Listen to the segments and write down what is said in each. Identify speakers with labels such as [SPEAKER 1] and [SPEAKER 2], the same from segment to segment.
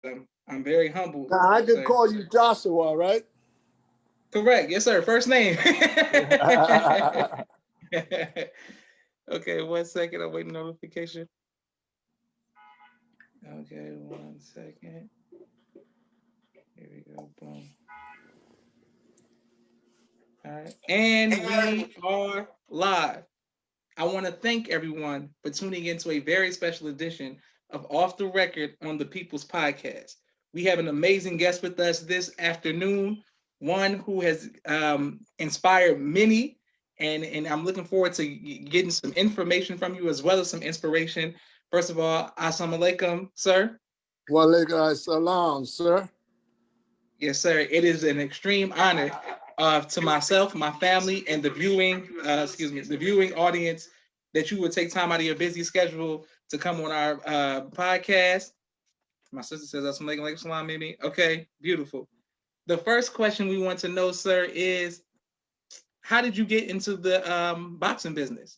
[SPEAKER 1] I'm very humbled,
[SPEAKER 2] Now, I can
[SPEAKER 1] sir.
[SPEAKER 2] call you Joshua, right?
[SPEAKER 1] Correct. Yes, sir. First name. Okay, 1 second. I'm waiting notification. Okay, 1 second. Here we go. Boom. All right. And we are live. I want to thank everyone for tuning into a very special edition of Off the Record on the People's Podcast. We have an amazing guest with us this afternoon, one who has inspired many, and I'm looking forward to getting some information from you as well as some inspiration. First of all, assalamu alaikum, sir.
[SPEAKER 2] Wa alaikum salam, sir.
[SPEAKER 1] Yes, sir. It is an extreme honor to myself, my family, and the viewing audience that you would take time out of your busy schedule to come on our podcast. My sister says that's something like salam, maybe. Okay, beautiful. The first question we want to know, sir, is how did you get into the boxing business?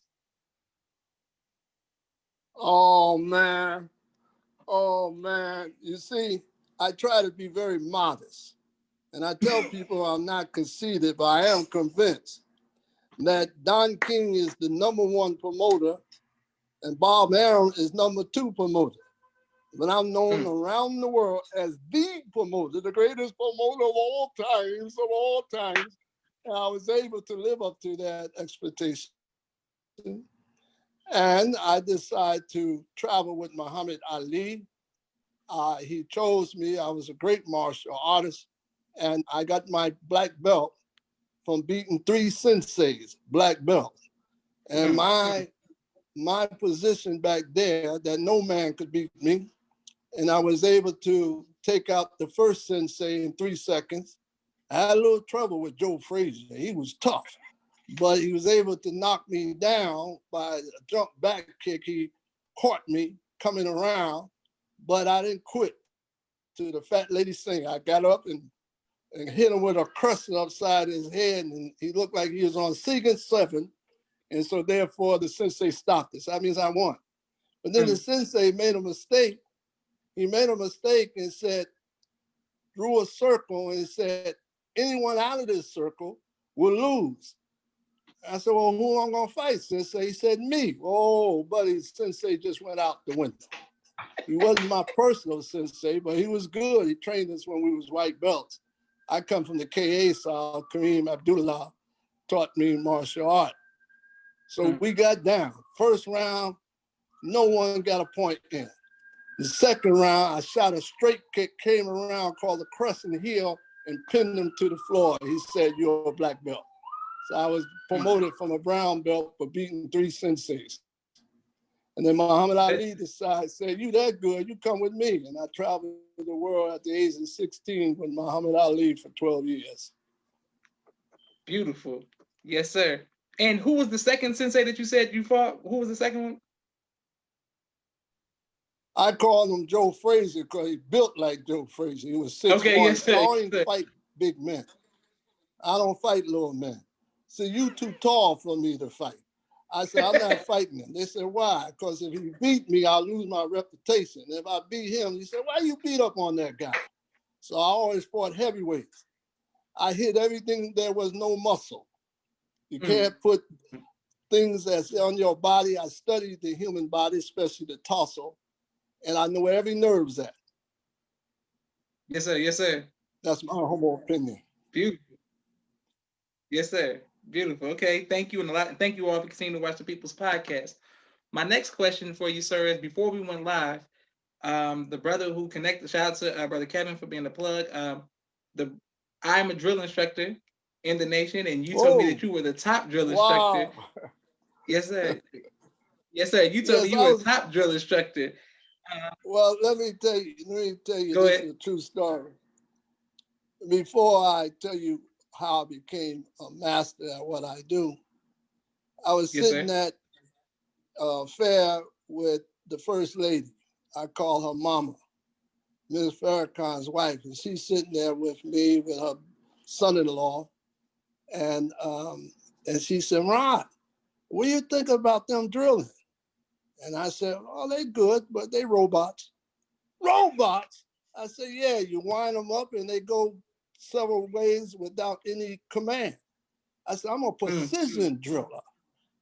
[SPEAKER 2] Oh, man. Oh, man. You see, I try to be very modest. And I tell people I'm not conceited, but I am convinced that Don King is the #1 promoter and Bob Arum is #2 promoter. But I'm known around the world as the promoter, the greatest promoter of all times. And I was able to live up to that expectation. And I decided to travel with Muhammad Ali. He chose me. I was a great martial artist. And I got my black belt from beating 3 senseis, black belt. And my position back there that no man could beat me. And I was able to take out the first sensei in 3 seconds. I had a little trouble with Joe Frazier. He was tough, but he was able to knock me down by a jump back kick. He caught me coming around, but I didn't quit. To the fat lady sing, I got up and hit him with a crescent upside his head, and he looked like he was on Segan 7. And so therefore the sensei stopped it. So that means I won. But then the sensei made a mistake. He made a mistake and said, drew a circle and said, anyone out of this circle will lose. I said, well, who am I gonna fight, sensei? He said, me. Oh, buddy, sensei just went out the window. He wasn't my personal sensei, but he was good. He trained us when we was white belts. I come from the KA side. Kareem Abdullah taught me martial art. So we got down. First round, no one got a point in. The second round, I shot a straight kick, came around, called the crescent heel, and pinned him to the floor. He said, you're a black belt. So I was promoted from a brown belt for beating 3 senseis. And then Muhammad Ali said, you that good, you come with me. And I traveled the world at the age of 16 with Muhammad Ali for 12 years.
[SPEAKER 1] Beautiful. Yes, sir. And who was the second sensei that you said you fought? Who was the second one?
[SPEAKER 2] I called him Joe Frazier because he built like Joe Frazier. He was 6'1".
[SPEAKER 1] Okay, yes, sir.
[SPEAKER 2] I don't even fight big men. I don't fight little men. So you too tall for me to fight. I said, I'm not fighting him. They said, why? Because if he beat me, I'll lose my reputation. If I beat him, he said, why you beat up on that guy? So I always fought heavyweights. I hit everything there was no muscle. You can't put things that's on your body. I studied the human body, especially the torso, and I know where every nerve's at.
[SPEAKER 1] Yes, sir. Yes, sir.
[SPEAKER 2] That's my humble opinion.
[SPEAKER 1] Beautiful. Yes, sir. Beautiful. Okay. Thank you. And thank you all for continuing to watch the People's Podcast. My next question for you, sir, is before we went live, the brother who connected, shout out to Brother Kevin for being the plug. I'm a drill instructor in the nation, and you told me that you were the top drill instructor. Yes, sir. Yes, sir. You told me you were the top drill instructor.
[SPEAKER 2] Well, let me tell you
[SPEAKER 1] Go
[SPEAKER 2] this
[SPEAKER 1] ahead.
[SPEAKER 2] is a true story. Before I tell you how I became a master at what I do, I was sitting at a fair with the first lady. I call her Mama, Ms. Farrakhan's wife, and she's sitting there with me with her son-in-law, and she said, Ron, what do you think about them drilling? And I said, oh, they good, but they robots. Robots? I said, yeah, you wind them up and they go several ways without any command. I said, I'm a precision driller.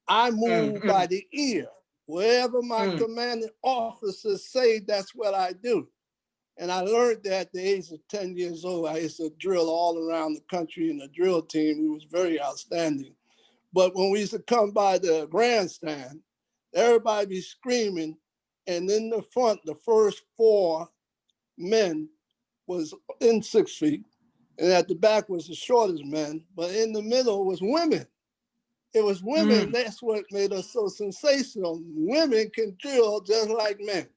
[SPEAKER 2] I move by the ear. Wherever my commanding officers say, that's what I do. And I learned that at the age of 10 years old. I used to drill all around the country in the drill team. It was very outstanding. But when we used to come by the grandstand, everybody be screaming. And in the front, the first 4 men was in 6 feet. And at the back was the shortest men. But in the middle was women. It was women. That's what made us so sensational. Women can drill just like men.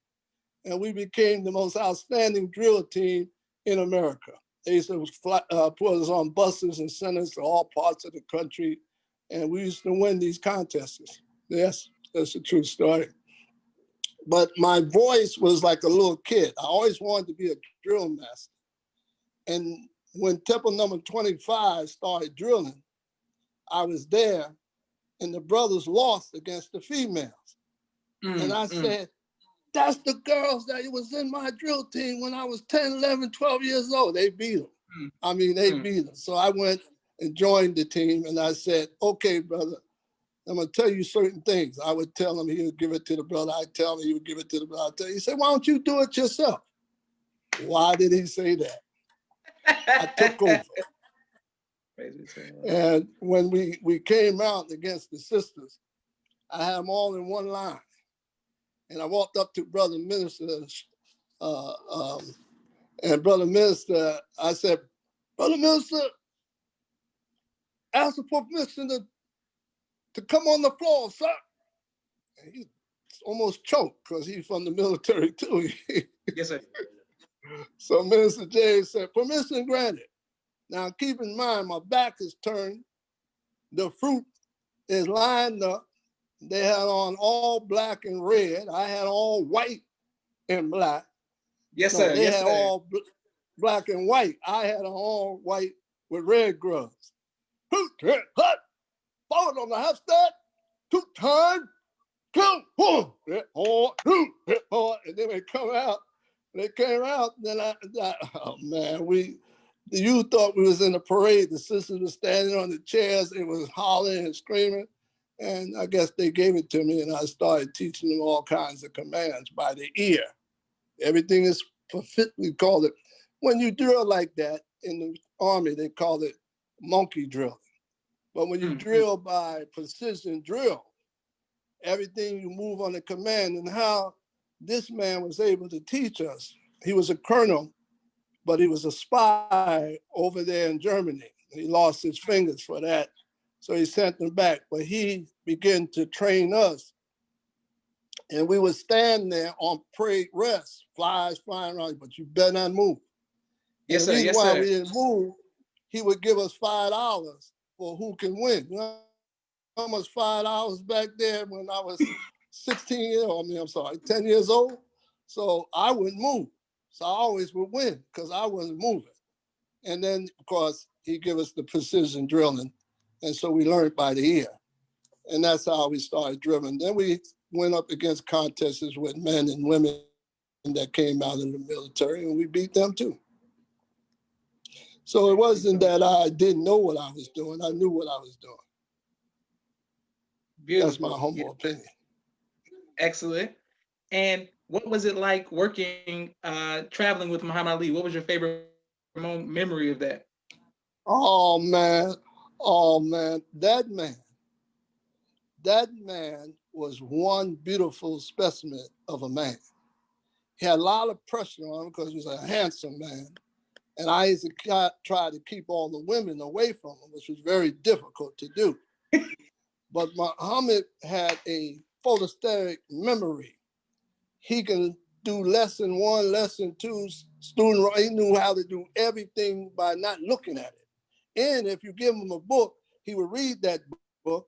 [SPEAKER 2] And we became the most outstanding drill team in America. They used to put us on buses and send us to all parts of the country. And we used to win these contests. Yes, that's a true story. But my voice was like a little kid. I always wanted to be a drill master. And when Temple number 25 started drilling, I was there and the brothers lost against the females. And I said, that's the girls that was in my drill team when I was 10, 11, 12 years old. They beat them. I mean, they beat them. So I went and joined the team and I said, okay, brother, I'm going to tell you certain things. I would tell him, he would give it to the brother. I'd tell him, he would give it to the brother. I'd tell him. He said, why don't you do it yourself? Why did he say that? I took over. And when we came out against the sisters, I had them all in one line. And I walked up to Brother Minister, and Brother Minister, I said, Brother Minister, ask for permission to come on the floor, sir. And he almost choked because he's from the military too.
[SPEAKER 1] Yes, sir.
[SPEAKER 2] So Minister James said, permission granted. Now keep in mind, my back is turned. The fruit is lined up. They had on all black and red. I had all white and black.
[SPEAKER 1] Yes, sir.
[SPEAKER 2] They
[SPEAKER 1] yes,
[SPEAKER 2] had
[SPEAKER 1] sir.
[SPEAKER 2] all black and white. I had all white with red gloves. Hut, forward on the half step, 2 times, count, 1, and then they come out. They came out, and then oh man, you thought we was in a parade. The sisters were standing on the chairs. It was hollering and screaming. And I guess they gave it to me, and I started teaching them all kinds of commands by the ear. Everything is we call it, when you drill like that in the Army, they call it monkey drilling. But when you drill by precision drill, everything you move on the command. And how this man was able to teach us. He was a colonel, but he was a spy over there in Germany. He lost his fingers for that. So he sent them back, but he began to train us. And we would stand there on parade rest, flies flying around, but you better not move.
[SPEAKER 1] Yes,
[SPEAKER 2] and the
[SPEAKER 1] sir.
[SPEAKER 2] reason
[SPEAKER 1] Yes,
[SPEAKER 2] why
[SPEAKER 1] sir.
[SPEAKER 2] we didn't move, he would give us $5 for who can win. You know how much $5 back there when I was 10 years old? So I wouldn't move. So I always would win because I wasn't moving. And then, of course, he gave us the precision drilling. And so we learned by the ear. And that's how we started drilling. Then we went up against contests with men and women that came out in the military, and we beat them too. So it wasn't that I didn't know what I was doing. I knew what I was doing.
[SPEAKER 1] Beautiful.
[SPEAKER 2] That's my humble opinion.
[SPEAKER 1] Excellent. And what was it like working, traveling with Muhammad Ali? What was your favorite memory of that?
[SPEAKER 2] Oh man, that man was one beautiful specimen of a man. He had a lot of pressure on him because he was a handsome man. And I used to try to keep all the women away from him, which was very difficult to do. But Muhammad had a photostat memory. He can do lesson 1, lesson 2, student. He knew how to do everything by not looking at it. And if you give him a book, he would read that book.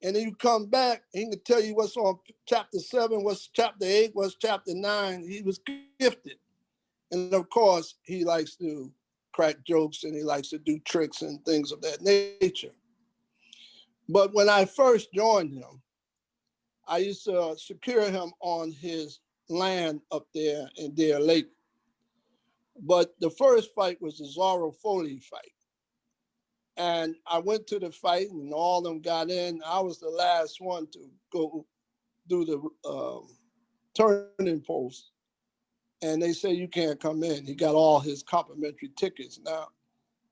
[SPEAKER 2] And then you come back, he can tell you what's on chapter 7, what's chapter 8, what's chapter 9. He was gifted. And of course, he likes to crack jokes and he likes to do tricks and things of that nature. But when I first joined him, I used to secure him on his land up there in Deer Lake. But the first fight was the Zorro Foley fight. And I went to the fight and all of them got in. I was the last one to go do the turning post. And they say, you can't come in. He got all his complimentary tickets. Now,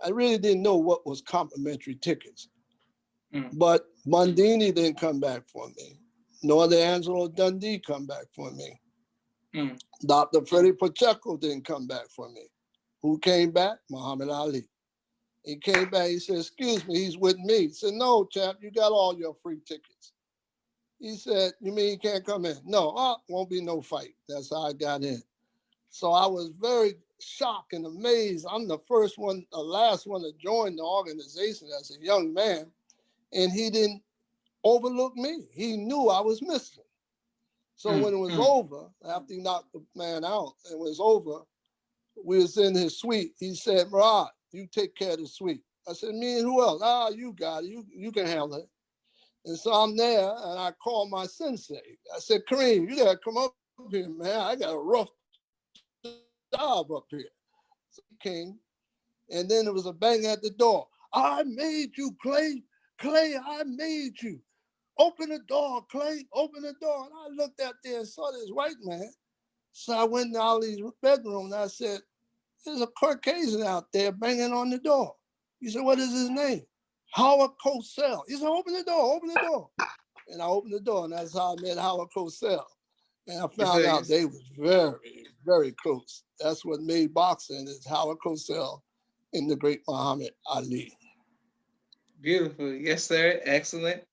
[SPEAKER 2] I really didn't know what was complimentary tickets. But Mondini didn't come back for me, nor the Angelo Dundee come back for me. Dr. Freddie Pacheco didn't come back for me. Who came back? Muhammad Ali. He came back, he said, excuse me, he's with me. He said, no, champ, you got all your free tickets. He said, you mean he can't come in? No, won't be no fight. That's how I got in. So I was very shocked and amazed. I'm the first one, the last one to join the organization as a young man, and he didn't overlook me. He knew I was missing. So when it was over, after he knocked the man out, it was over, we was in his suite. He said, Murad, you take care of the suite. I said, me and who else? You got it. You can handle it. And so I'm there, and I called my sensei. I said, Kareem, you got to come up here, man. I got a rough job up here. So he came, and then there was a bang at the door. I made you, Clay. Clay, I made you. Open the door, Clay. Open the door. And I looked out there and saw this white man. So I went to Ali's bedroom, and I said, there's a Caucasian out there banging on the door. He said, what is his name? Howard Cosell. He said, open the door, open the door. And I opened the door, and that's how I met Howard Cosell. And I found out they was very, very close. That's what made boxing is Howard Cosell and the great Muhammad Ali.
[SPEAKER 1] Beautiful. Yes, sir. Excellent.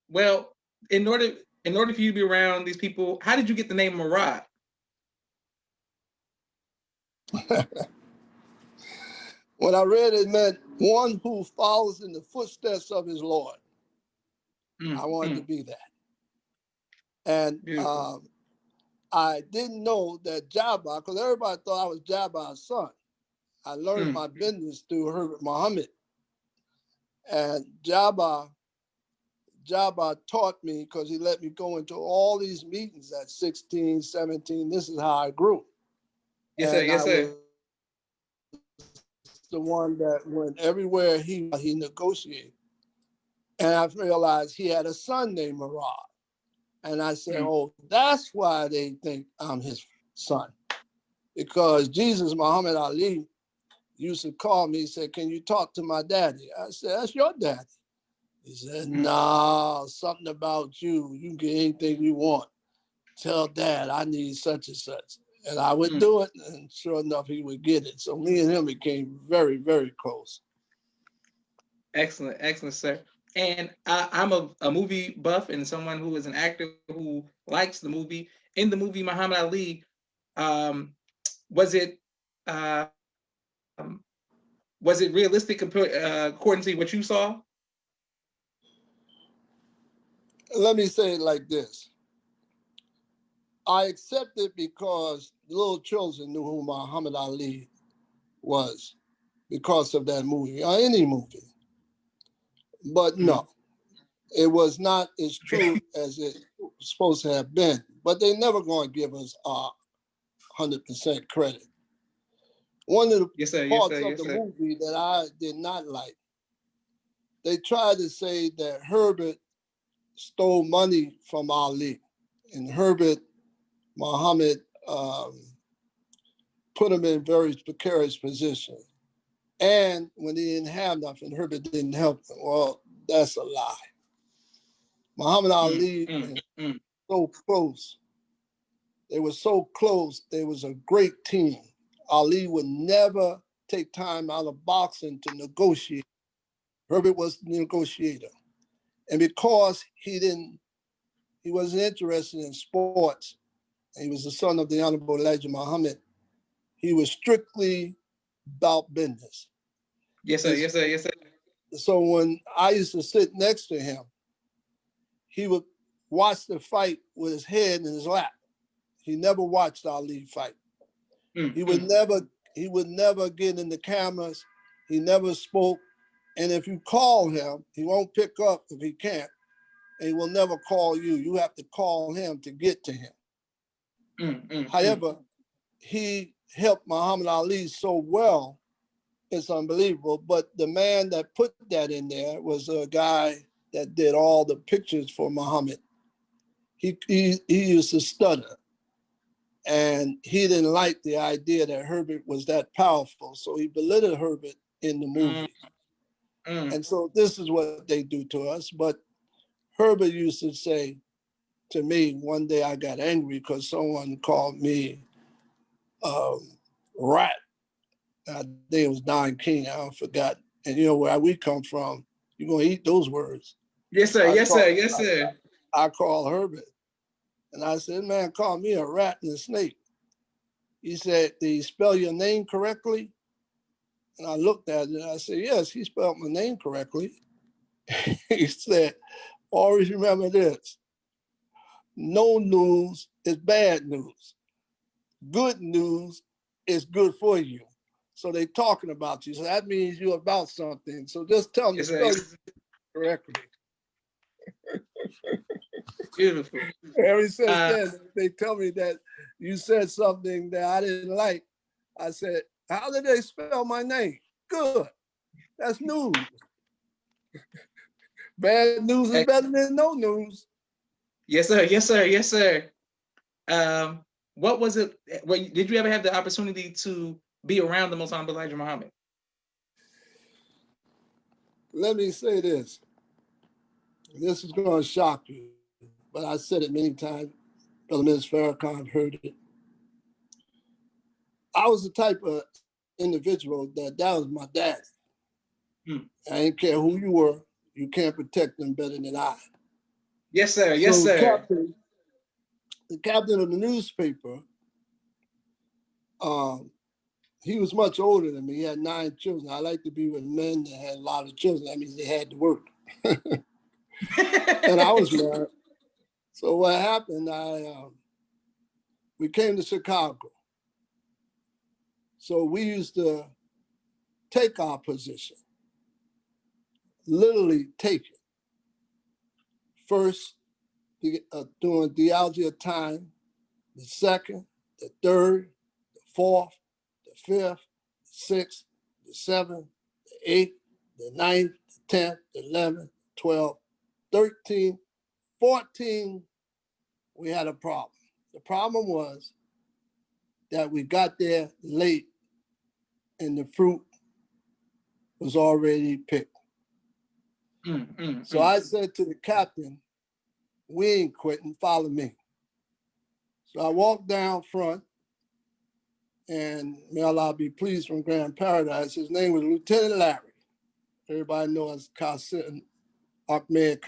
[SPEAKER 1] Well, in order for you to be around these people, how did you get the name Murad?
[SPEAKER 2] When I read it meant one who follows in the footsteps of his Lord. I wanted to be that. And I didn't know that Jabba, because everybody thought I was Jabba's son. I learned my business through Herbert Muhammad. And Jabba taught me because he let me go into all these meetings at 16, 17. This is how I grew.
[SPEAKER 1] Yes, sir. Yes, sir.
[SPEAKER 2] The one that went everywhere he negotiated. And I realized he had a son named Murad. And I said, oh, that's why they think I'm his son. Because Jesus, Muhammad Ali, used to call me, he said, can you talk to my daddy? I said, that's your daddy. He said, no, something about you. You can get anything you want. Tell dad I need such and such. And I would do it, and sure enough, he would get it. So me and him became very, very close.
[SPEAKER 1] Excellent, excellent, sir. And I'm a movie buff and someone who is an actor who likes the movie. In the movie Muhammad Ali, was it realistic according to what you saw?
[SPEAKER 2] Let me say it like this. I accept it because little children knew who Muhammad Ali was because of that movie or any movie. But no, it was not as true as it was supposed to have been. But they're never going to give us 100% credit. One of the parts of the movie that I did not like, they tried to say that Herbert stole money from Ali, and Herbert Muhammad put him in very precarious position. And when he didn't have nothing, Herbert didn't help him. Well, that's a lie. Muhammad Ali was so close. They were so close. They was a great team. Ali would never take time out of boxing to negotiate. Herbert was the negotiator. And because he wasn't interested in sports, and he was the son of the Honorable Elijah Muhammad, he was strictly about business.
[SPEAKER 1] Yes, sir. Yes, sir. Yes, sir.
[SPEAKER 2] So when I used to sit next to him, he would watch the fight with his head in his lap. He never watched Ali fight. He would never get in the cameras. He never spoke. And if you call him, he won't pick up if he can't. And he will never call you. You have to call him to get to him. However, he helped Muhammad Ali so well, it's unbelievable. But the man that put that in there was a guy that did all the pictures for Muhammad. He used to stutter, and he didn't like the idea that Herbert was that powerful, so he belittled Herbert in the movie. And so this is what they do to us. But Herbert used to say to me, one day I got angry because someone called me rat. I think it was Don King, I forgot. And you know where we come from, you're gonna eat those words.
[SPEAKER 1] Yes, sir. Yes, sir. Yes, sir.
[SPEAKER 2] I called Herbert and I said, man, called me a rat and a snake. He said, did he spell your name correctly? And I looked at it and I said, yes, he spelled my name correctly. He said, always remember this. No news is bad news. Good news is good for you. So they talking about you. So that means you're about something. So just tell me, spell it correctly.
[SPEAKER 1] Beautiful.
[SPEAKER 2] Ever since then, they tell me that you said something that I didn't like. I said, how did they spell my name? Good. That's news. Bad news is better than no news.
[SPEAKER 1] Yes, sir. Yes, sir. Yes, sir. What was it? Did you ever have the opportunity to be around the Most Honorable Elijah Muhammad?
[SPEAKER 2] Let me say this. This is going to shock you, but I said it many times. Brother Ms. Farrakhan heard it. I was the type of individual that was my dad. I didn't care who you were. You can't protect them better than I.
[SPEAKER 1] Yes, sir. Yes,
[SPEAKER 2] so
[SPEAKER 1] sir.
[SPEAKER 2] The captain of the newspaper, he was much older than me. He had 9 children. I like to be with men that had a lot of children. That means they had to work. And I was married. So what happened, we came to Chicago. So we used to take our position, literally take it. First, doing theology of time, the second, the third, the fourth, the fifth, the 6th, the 7th, the 8th, the 9th, the 10th, the 11th, 12th, 13, 14, we had a problem. The problem was that we got there late and the fruit was already picked. So I said to the captain, we ain't quitting, follow me. So I walked down front, and may Allah be pleased, from Grand Paradise. His name was Lieutenant Larry. Everybody knows Qasim Ahmed.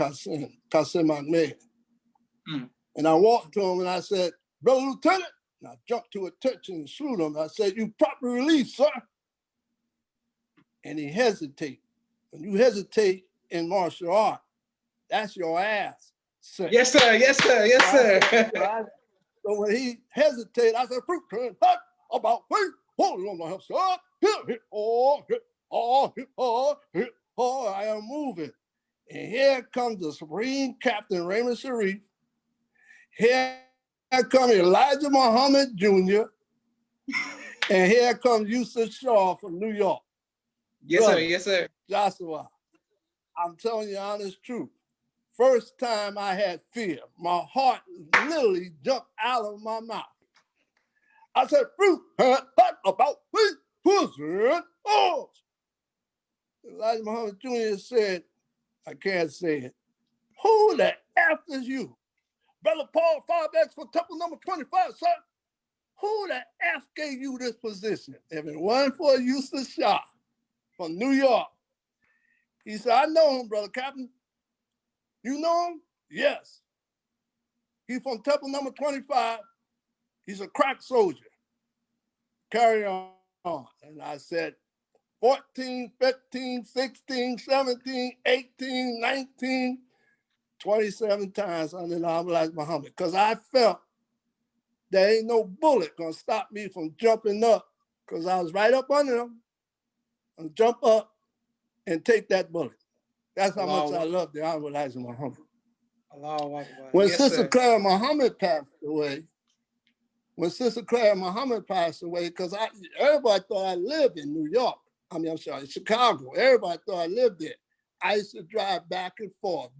[SPEAKER 2] And I walked to him and I said, Brother Lieutenant, and I jumped to attention and saluted him. I said, you proper release, sir. And he hesitated. When you hesitate in martial art, that's your ass. Sir.
[SPEAKER 1] Yes, sir. Yes, sir. Yes, sir.
[SPEAKER 2] So when he hesitated, I said, fruit turn hot about wait, hold on my himself. Hit, I am moving. And here comes the Supreme Captain Raymond Sharif. Here comes Elijah Muhammad Jr. And here comes Yusuf Shaw from New York.
[SPEAKER 1] Yes, brother, sir. Yes, sir.
[SPEAKER 2] Joshua, I'm telling you the honest truth. First time I had fear, my heart literally jumped out of my mouth. I said, fruit, about pussy. Oh! Elijah Muhammad Jr. said, I can't say it. Who the F is you? Brother Paul 5X for Temple number 25, sir. Who the F gave you this position? If it wasn't for Yusuf Shah from New York. He said, I know him, Brother Captain. You know him? Yes. He's from Temple number 25. He's a crack soldier. Carry on. And I said, 14, 15, 16, 17, 18, 19, 27 times under Elijah Muhammad, because I felt there ain't no bullet gonna stop me from jumping up, because I was right up under him and jump up and take that bullet. That's how much I love the Honorable Elijah Muhammad. When Sister Clara Muhammad passed away, when Sister Clara Muhammad passed away, because everybody thought I lived in New York. I'm sorry, Chicago. Everybody thought I lived there. I used to drive back and forth,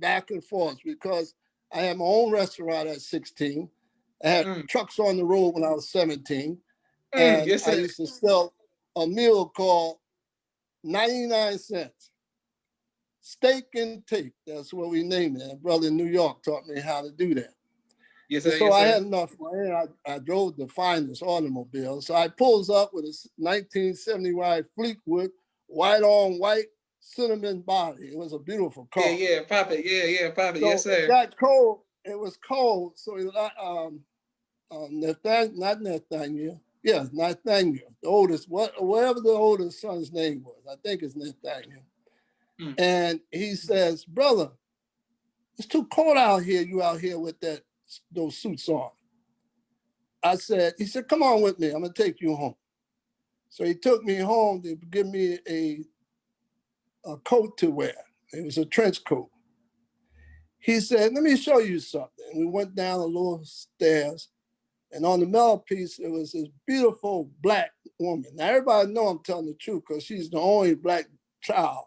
[SPEAKER 2] because I had my own restaurant at 16. I had trucks on the road when I was 17. And
[SPEAKER 1] Yes,
[SPEAKER 2] I
[SPEAKER 1] sir.
[SPEAKER 2] used to sell a meal called 99 cents. Steak and tape. That's what we named it. A brother in New York taught me how to do that.
[SPEAKER 1] Yes,
[SPEAKER 2] And
[SPEAKER 1] sir.
[SPEAKER 2] so
[SPEAKER 1] Yes,
[SPEAKER 2] I
[SPEAKER 1] sir.
[SPEAKER 2] had enough money. I drove the finest automobile. So I pulls up with a 1970 Fleetwood, white on white, cinnamon body. It was a beautiful
[SPEAKER 1] Yeah,
[SPEAKER 2] car.
[SPEAKER 1] yeah, pop it. Yeah, yeah, pop it. Yes,
[SPEAKER 2] So it
[SPEAKER 1] sir.
[SPEAKER 2] got cold. It was cold. So not Nathaniel. Yeah, Nathaniel, the oldest, whatever the oldest son's name was. I think it's Nathaniel. And he says, brother, it's too cold out here. You out here with those suits on. He said, come on with me. I'm going to take you home. So he took me home to give me a coat to wear. It was a trench coat. He said, let me show you something. We went down a little stairs, and on the mantelpiece, it was this beautiful black woman. Now, everybody know I'm telling the truth because she's the only black child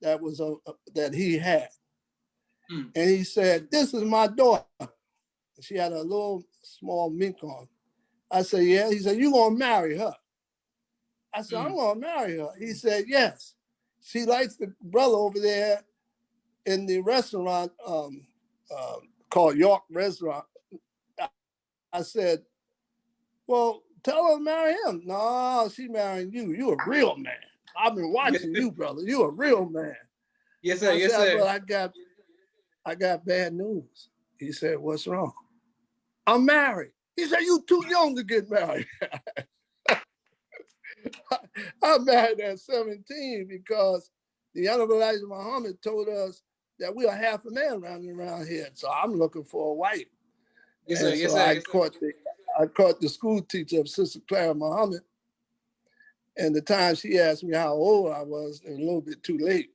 [SPEAKER 2] that he had. And he said, this is my daughter. She had a little small mink on. I said, yeah. He said, you gonna marry her? I said, I'm gonna marry her. He said, yes. She likes the brother over there in the restaurant called York Restaurant. I said, well, tell her to marry him. No, she marrying you. You a real man. I've been watching you, brother. You a real man.
[SPEAKER 1] Yes, sir.
[SPEAKER 2] I
[SPEAKER 1] Yes,
[SPEAKER 2] said,
[SPEAKER 1] sir.
[SPEAKER 2] but I got bad news. He said, what's wrong? I'm married. He said, you too young to get married. I married at 17 because the Honorable Elijah Muhammad told us that we are half a man around here. So I'm looking for a wife.
[SPEAKER 1] Yes, sir.
[SPEAKER 2] And
[SPEAKER 1] Yes,
[SPEAKER 2] so
[SPEAKER 1] sir.
[SPEAKER 2] I
[SPEAKER 1] Yes, sir.
[SPEAKER 2] caught the school teacher of Sister Clara Muhammad. And the time she asked me how old I was, it was a little bit too late.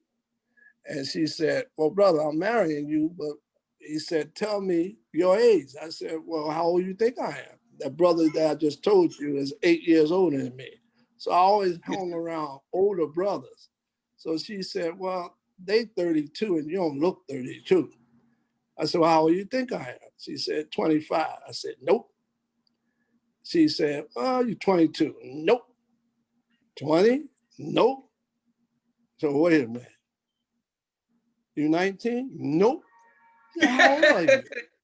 [SPEAKER 2] And she said, well, brother, I'm marrying you. But he said, tell me your age. I said, well, how old do you think I am? That brother that I just told you is 8 years older than me. So I always hung around older brothers. So she said, well, they 32 and you don't look 32. I said, well, how old do you think I am? She said, 25. I said, nope. She said, oh, you're 22. Nope. 20? Nope. So wait a minute. You 19? Nope. Said, how old are you?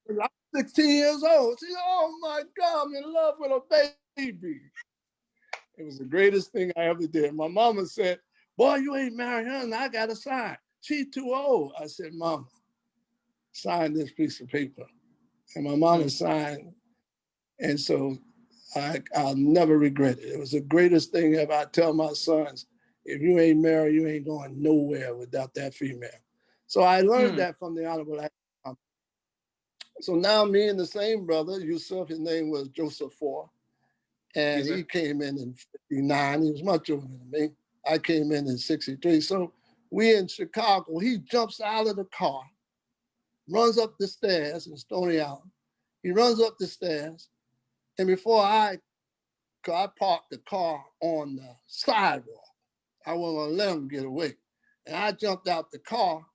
[SPEAKER 2] I'm 16 years old. She said, oh my God, I'm in love with a baby. It was the greatest thing I ever did. My mama said, boy, you ain't married her and I got to sign. She's too old. I said, Mama, sign this piece of paper. And my mama signed. And so I'll never regret it. It was the greatest thing ever. I tell my sons, if you ain't married, you ain't going nowhere without that female. So I learned that from the Honorable Elijah. So now me and the same brother, Yusuf, his name was Joseph Four, and he came in 59. He was much older than me. I came in 63. So we in Chicago. He jumps out of the car, runs up the stairs in Stony Island. He runs up the stairs, and before I parked the car on the sidewalk. I wasn't gonna let him get away. And I jumped out the car,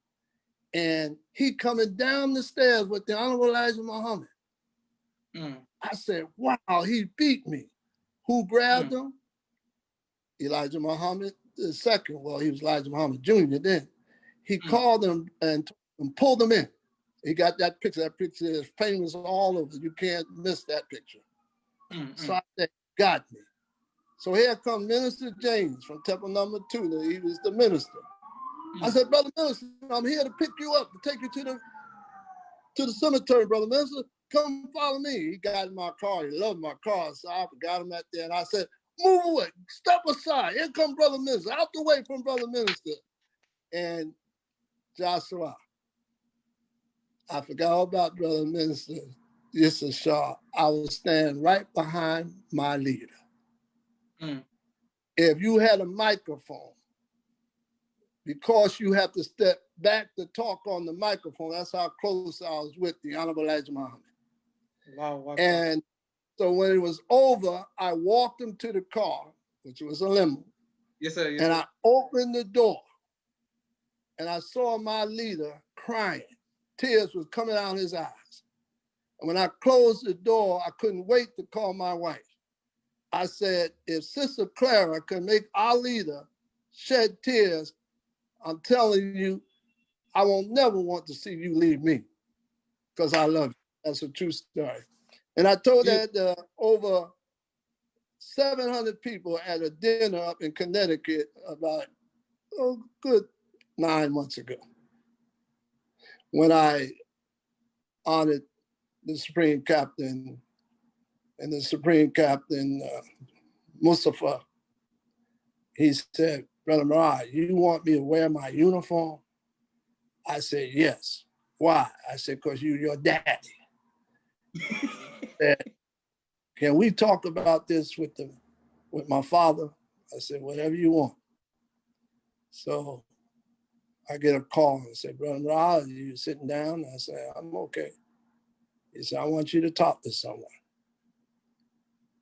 [SPEAKER 2] and he coming down the stairs with the Honorable Elijah Muhammad. I said, wow, he beat me. Who grabbed him? Elijah Muhammad the second. Well, he was Elijah Muhammad Jr. then. He called him and pulled him in. He got that picture. That picture is famous all over. You can't miss that picture. So I said, got me. So here comes Minister James from Temple Number 2. He was the minister. I said, Brother Minister, I'm here to pick you up, to take you to the cemetery, Brother Minister. Come follow me. He got in my car. He loved my car. So I got him at there. And I said, move away. Step aside. Here come Brother Minister. Out the way from Brother Minister. And Joshua, I forgot all about Brother Minister. Yusuf Shah. I was standing right behind my leader. If you had a microphone, because you have to step back to talk on the microphone, that's how close I was with the Honorable Elijah Muhammad.
[SPEAKER 1] Wow.
[SPEAKER 2] And So when it was over, I walked him to the car, which was a limo.
[SPEAKER 1] Yes, sir. Yes,
[SPEAKER 2] and
[SPEAKER 1] sir.
[SPEAKER 2] I opened the door and I saw my leader crying. Tears was coming out his eyes. And when I closed the door, I couldn't wait to call my wife. I said, if Sister Clara can make our leader shed tears, I'm telling you, I won't never want to see you leave me because I love you. That's a true story. And I told that over 700 people at a dinner up in Connecticut about good 9 months ago when I honored the Supreme Captain and the Supreme Captain Mustafa. He said, Brother Murad, you want me to wear my uniform? I said, yes. Why? I said, because you're your daddy. Said, can we talk about this with my father? I said, whatever you want. So I get a call and say, Brother Murad, you sitting down? I said, I'm okay. He said, I want you to talk to someone.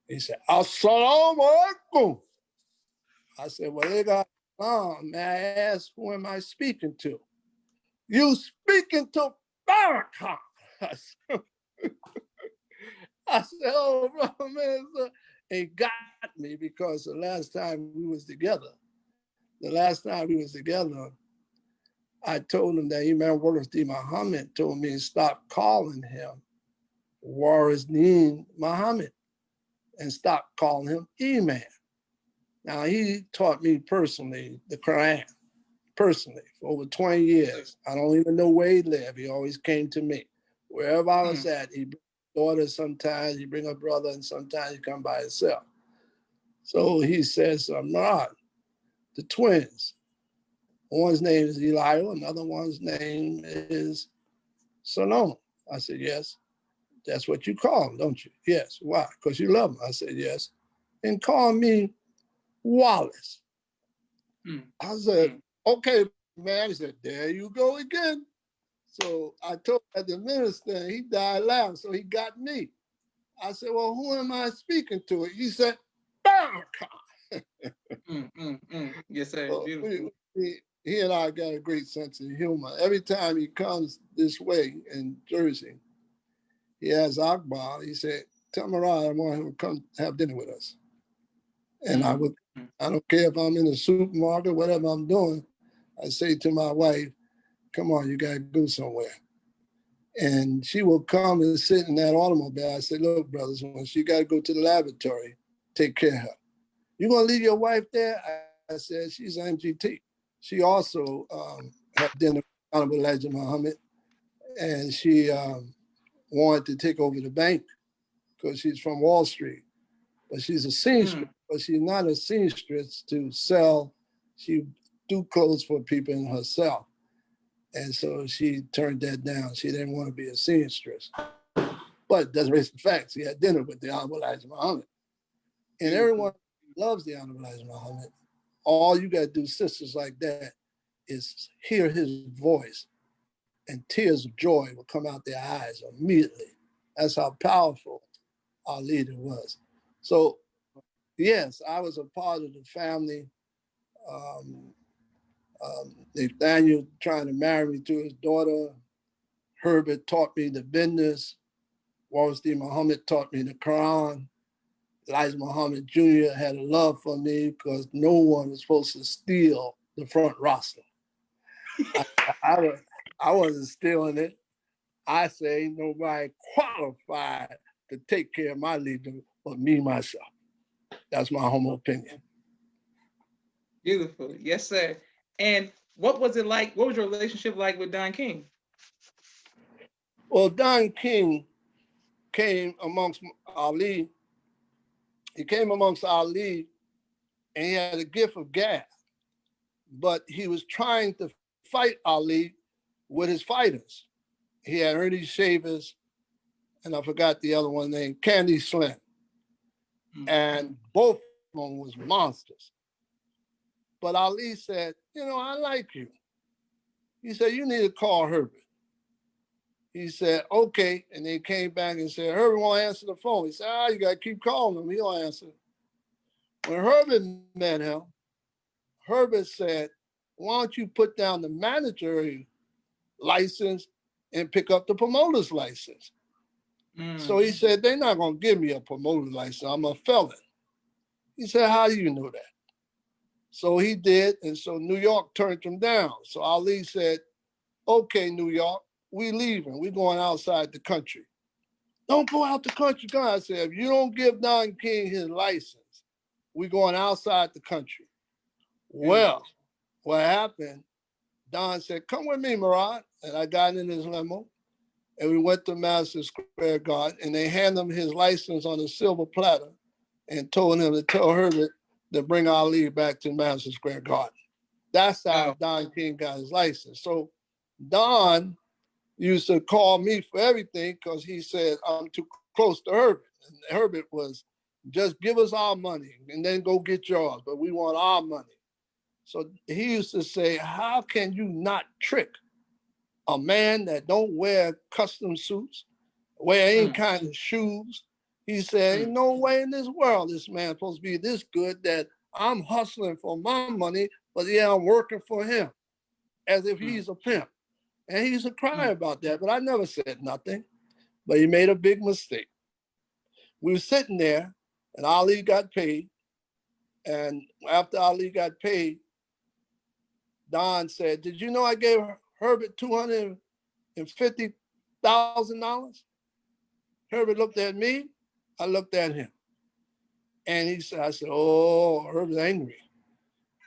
[SPEAKER 2] He said, Assalamu alaikum. I said, well, they got may I ask who am I speaking to? You speaking to Farrakhan. I said, oh, bro, man, it got me because the last time we was together, I told him that Imam Murad Muhammad told me to stop calling him Waris Muhammad and stop calling him Imam. Now, he taught me personally the Quran, personally, for over 20 years. I don't even know where he lived. He always came to me. Wherever I was at, he bring a daughter sometimes, he bring a brother, and sometimes he come by himself. So he says, Murad, the twins, one's name is Elijah, another one's name is Salome. I said, yes. That's what you call them, don't you? Yes. Why? Because you love them. I said, yes. And call me Wallace. I said, okay, man. He said, there you go again. So I told the minister, he died laughing, so he got me. I said, well, who am I speaking to? He said, Farrakhan.
[SPEAKER 1] Yes, sir.
[SPEAKER 2] So
[SPEAKER 1] Beautiful.
[SPEAKER 2] he and I got a great sense of humor. Every time he comes this way in Jersey, he has Akbar. He said, tell Murad I want him to come have dinner with us. And I don't care if I'm in the supermarket, whatever I'm doing, I say to my wife, come on, you gotta go somewhere. And she will come and sit in that automobile. I said, look, brothers, when she gotta go to the laboratory, take care of her. You gonna leave your wife there? I said, she's MGT. She also had dinner with Honorable Elijah Muhammad, and she wanted to take over the bank because she's from Wall Street. But she's a seamstress, but she's not a seamstress to sell. She do clothes for people in herself. And so she turned that down. She didn't want to be a seamstress. But it doesn't erase the fact she had dinner with the Honorable Elijah Muhammad. And everyone loves the Honorable Elijah Muhammad. All you got to do, sisters like that, is hear his voice and tears of joy will come out their eyes immediately. That's how powerful our leader was. So, yes, I was a part of the family. Nathaniel trying to marry me to his daughter. Herbert taught me the business. Waris Muhammad taught me the Quran. Elijah Muhammad Jr. had a love for me because no one was supposed to steal the front roster. I wasn't stealing it. I say nobody qualified to take care of my leader but me, myself. That's my humble opinion.
[SPEAKER 1] Beautiful. Yes, sir. And what was it like? What was your relationship like with Don King?
[SPEAKER 2] Well, Don King came amongst Ali. He came amongst Ali and he had a gift of gab, but he was trying to fight Ali with his fighters. He had Ernie Shavers, and I forgot the other one named Candy Slim. And both of them was monsters. But Ali said, I like you. He said, you need to call Herbert. He said, okay. And they came back and said, Herbert won't answer the phone. He said, you got to keep calling him. He don't answer. When Herbert met him, Herbert said, why don't you put down the manager license and pick up the promoter's license? So he said, they're not going to give me a promoter's license. I'm a felon. He said, how do you know that? So he did. And so New York turned him down. So Ali said, okay, New York, we leaving. We going outside the country. Don't go out the country. God said, if you don't give Don King his license, we going outside the country. Well, what happened, Don said, come with me, Murad. And I got in his limo and we went to Madison Square Garden and they handed him his license on a silver platter and told him to tell Herbert to bring Ali back to Madison Square Garden. That's how Don King got his license. So Don used to call me for everything because he said, I'm too close to Herbert. And Herbert was, just give us our money and then go get yours, but we want our money. So he used to say, how can you not trick a man that don't wear custom suits, wear any kind of shoes? He said, ain't no way in this world this man's supposed to be this good that I'm hustling for my money, but yeah, I'm working for him as if he's a pimp. And he used to cry about that, but I never said nothing. But he made a big mistake. We were sitting there and Ali got paid. And after Ali got paid, Don said, did you know I gave Herbert $250,000? Herbert looked at me. I looked at him. And he said, I said, oh, Herbert's angry.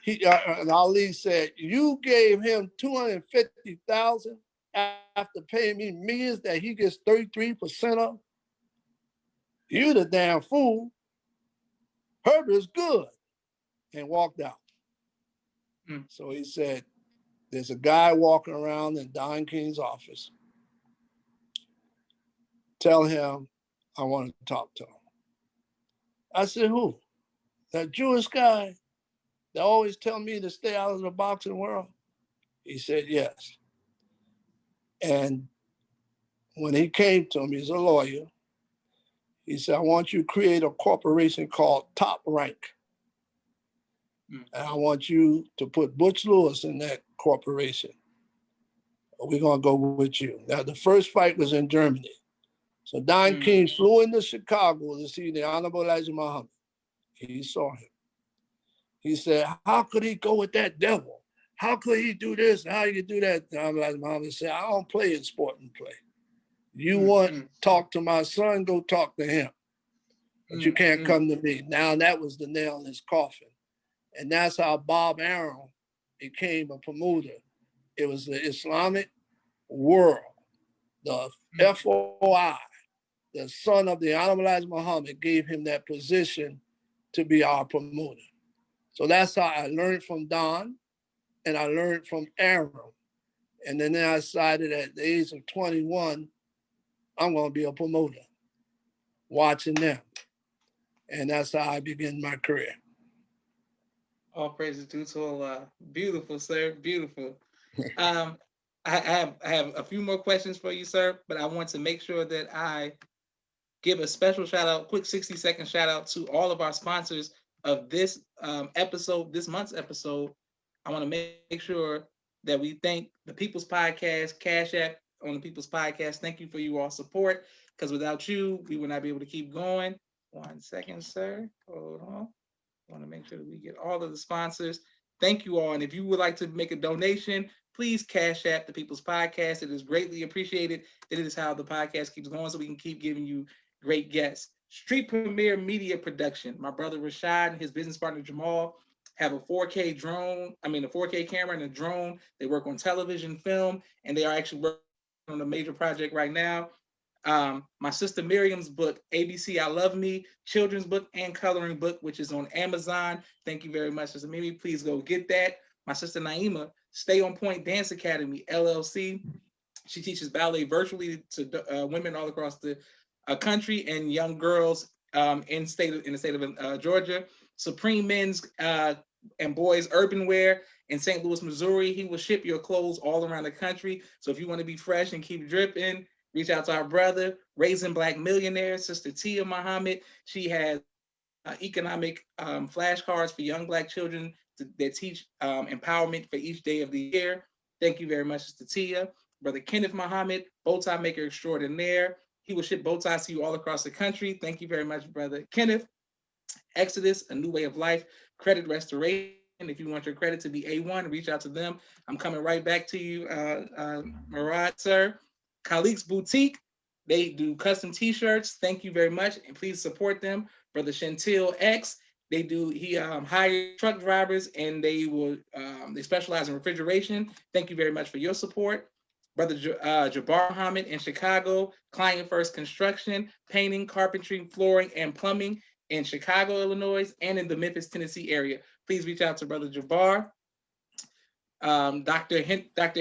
[SPEAKER 2] And Ali said, you gave him $250,000 after paying me millions that he gets 33% of? You the damn fool. Herbert's good. And walked out. So he said, there's a guy walking around in Don King's office. Tell him I want to talk to him. I said, who? That Jewish guy that always tell me to stay out of the boxing world? He said, yes. And when he came to him, he's a lawyer. He said, I want you to create a corporation called Top Rank. And I want you to put Butch Lewis in that corporation. We're going to go with you. Now, the first fight was in Germany. So Don King flew into Chicago to see the Honorable Elijah Muhammad. He saw him. He said, how could he go with that devil? How could he do this? How you do that? The Honorable Elijah Muhammad said, I don't play in sport and play. You want to talk to my son, go talk to him. But you can't come to me. Now that was the nail in his coffin. And that's how Bob Arum became a promoter. It was the Islamic world, the FOI, the son of the Honorable Elijah Muhammad gave him that position to be our promoter. So that's how I learned from Don and I learned from Arum. And then I decided at the age of 21, I'm going to be a promoter, watching them. And that's how I began my career.
[SPEAKER 1] All praises due to Allah. Beautiful, sir. Beautiful. I have a few more questions for you, sir, but I want to make sure that I give a special shout out, quick 60-second shout out to all of our sponsors of this episode, this month's episode. I want to make sure that we thank the People's Podcast, Cash App on the People's Podcast. Thank you for you all support, because without you, we would not be able to keep going. 1 second, sir. Hold on. I want to make sure that we get all of the sponsors. Thank you all. And if you would like to make a donation, please Cash App the People's Podcast. It is greatly appreciated. It is how the podcast keeps going, so we can keep giving you great guests. Street Premier Media Production. My brother Rashad and his business partner Jamal have a 4K camera and a drone. They work on television, film, and they are actually working on a major project right now. My sister Miriam's book, ABC I Love Me, children's book and coloring book, which is on Amazon. Thank you very much, Sister Mimi. Please go get that. My sister Naima, Stay On Point Dance Academy, LLC. She teaches ballet virtually to women all across the country and young girls in the state of Georgia. Supreme Men's and Boys Urban Wear in St. Louis, Missouri. He will ship your clothes all around the country. So if you want to be fresh and keep dripping, Reach out to our brother, Raising Black Millionaire, Sister Tia Muhammad. She has economic flashcards for young Black children that teach empowerment for each day of the year. Thank you very much, Sister Tia. Brother Kenneth Muhammad, bow tie maker extraordinaire. He will ship bow ties to you all across the country. Thank you very much, Brother Kenneth. Exodus, A New Way of Life, Credit Restoration. If you want your credit to be A1, reach out to them. I'm coming right back to you, Murad, sir. Khaliq's Boutique, they do custom t-shirts. Thank you very much, and please support them. Brother Chantil X, he hires truck drivers, and they specialize in refrigeration. Thank you very much for your support. Brother Jabbar Muhammad in Chicago, Client First Construction, painting, carpentry, flooring, and plumbing in Chicago, Illinois, and in the Memphis, Tennessee area. Please reach out to Brother Jabbar. Dr.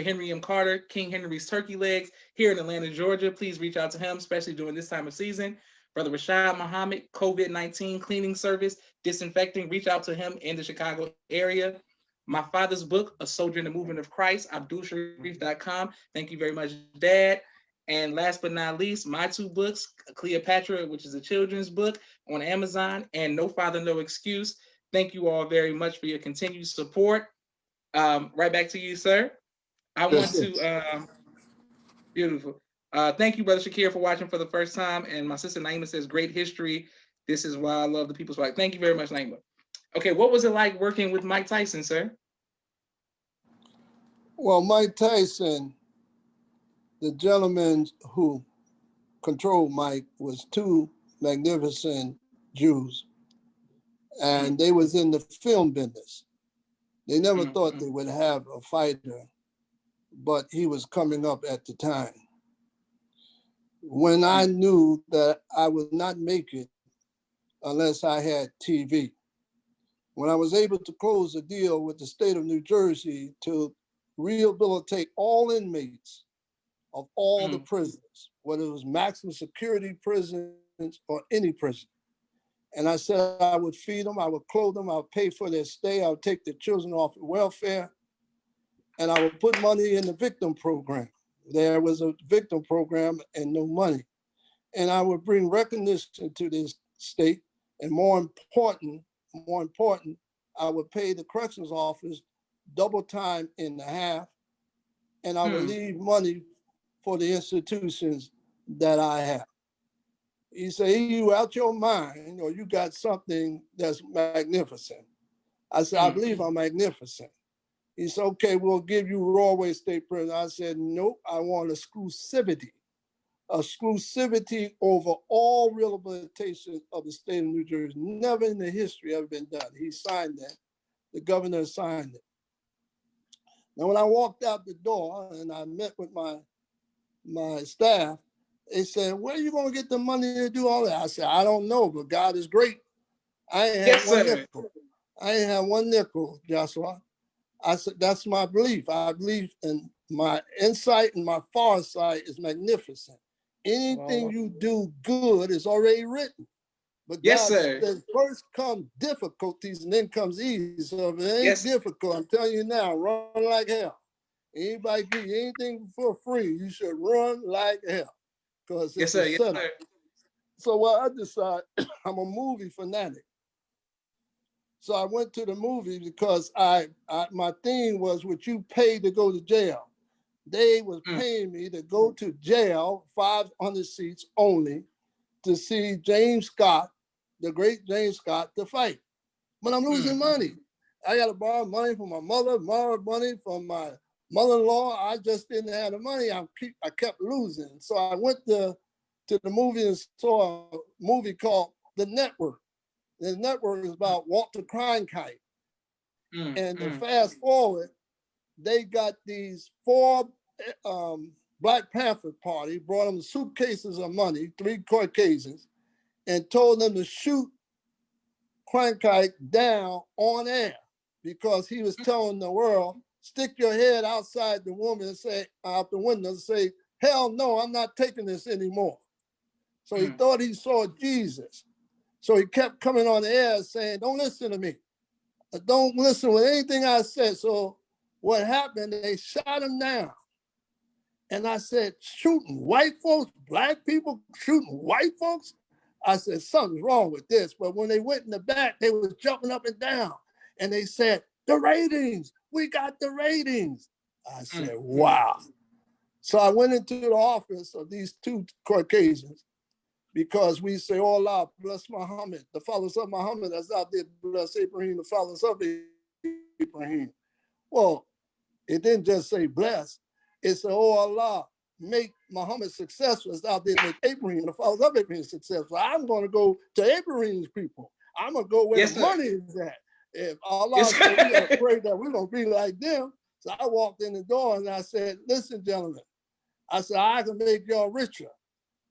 [SPEAKER 1] Henry M. Carter, King Henry's Turkey Legs, here in Atlanta, Georgia. Please reach out to him, especially during this time of season. Brother Rashad Muhammad, COVID-19 cleaning service, disinfecting. Reach out to him in the Chicago area. My father's book, A Soldier in the Movement of Christ, AbdulSharif.com. Thank you very much, Dad. And last but not least, my two books, Cleopatra, which is a children's book on Amazon, and No Father, No Excuse. Thank you all very much for your continued support. Right back to you, sir. I want to, beautiful. Thank you, Brother Shakir, for watching for the first time. And my sister Naima says, great history. This is why I love the People's Fight. Thank you very much, Naima. Okay, what was it like working with Mike Tyson, sir?
[SPEAKER 2] Well, Mike Tyson, the gentleman who controlled Mike, was two magnificent Jews, and they was in the film business. They never thought they would have a fighter, but he was coming up at the time. When I knew that I would not make it unless I had TV, when I was able to close a deal with the state of New Jersey to rehabilitate all inmates of all the prisons, whether it was maximum security prisons or any prison. And I said I would feed them, I would clothe them, I would pay for their stay, I would take their children off of welfare, and I would put money in the victim program. There was a victim program and no money. And I would bring recognition to this state, and more important, I would pay the corrections office double time and a half, and I would leave money for the institutions that I have. You say, you out your mind, or you got something that's magnificent. I said, I believe I'm magnificent. He said, okay, we'll give you Rawway State Prison. I said, nope, I want exclusivity over all rehabilitation of the state of New Jersey. Never in the history ever been done. He signed that. The governor signed it. Now, when I walked out the door and I met with my staff, they said, where are you going to get the money to do all that? I said, I don't know, but God is great. I ain't had one nickel. I ain't had one nickel, Joshua. I said, that's my belief. I believe in my insight, and my foresight is magnificent. Anything you do good is already written. But God says first come difficulties and then comes ease. So if it ain't difficult, I'm telling you now, run like hell. Anybody give you anything for free, you should run like hell. Because it's a setup. So what I decided, I'm a movie fanatic. So I went to the movie because my thing was, would you pay to go to jail? They was paying me to go to jail, 500 seats only, to see James Scott, the great James Scott, to fight. But I'm losing money. I got to borrow money from my mother, borrow money from my mother-in-law. I just didn't have the money. I kept losing. So I went to the movie and saw a movie called The Network. The Network is about Walter Cronkite. And to fast forward, they got these 4 Black Panther Party, brought them suitcases of money, 3 Caucasians, and told them to shoot Cronkite down on air because he was telling the world, stick your head outside the woman and say, out the window and say, hell no, I'm not taking this anymore. So he thought he saw Jesus. So he kept coming on the air saying, don't listen to me. Don't listen with anything I said. So what happened, they shot him down. And I said, shooting white folks, black people shooting white folks? I said, something's wrong with this. But when they went in the back, they was jumping up and down. And they said, the ratings, we got the ratings. I said, wow. So I went into the office of these two Caucasians because we say, oh Allah, bless Muhammad, the followers of Muhammad that's out there, bless Ibrahim, the followers of Ibrahim. Well, it didn't just say bless, it said, oh Allah, make Muhammad successful. It's out there, make Abraham, the followers of Abraham successful. I'm going to go to Abraham's people. I'm going to go where the money is at. If Allah said, we're going to pray that we're going to be like them. So I walked in the door and I said, listen, gentlemen, I said, I can make y'all richer.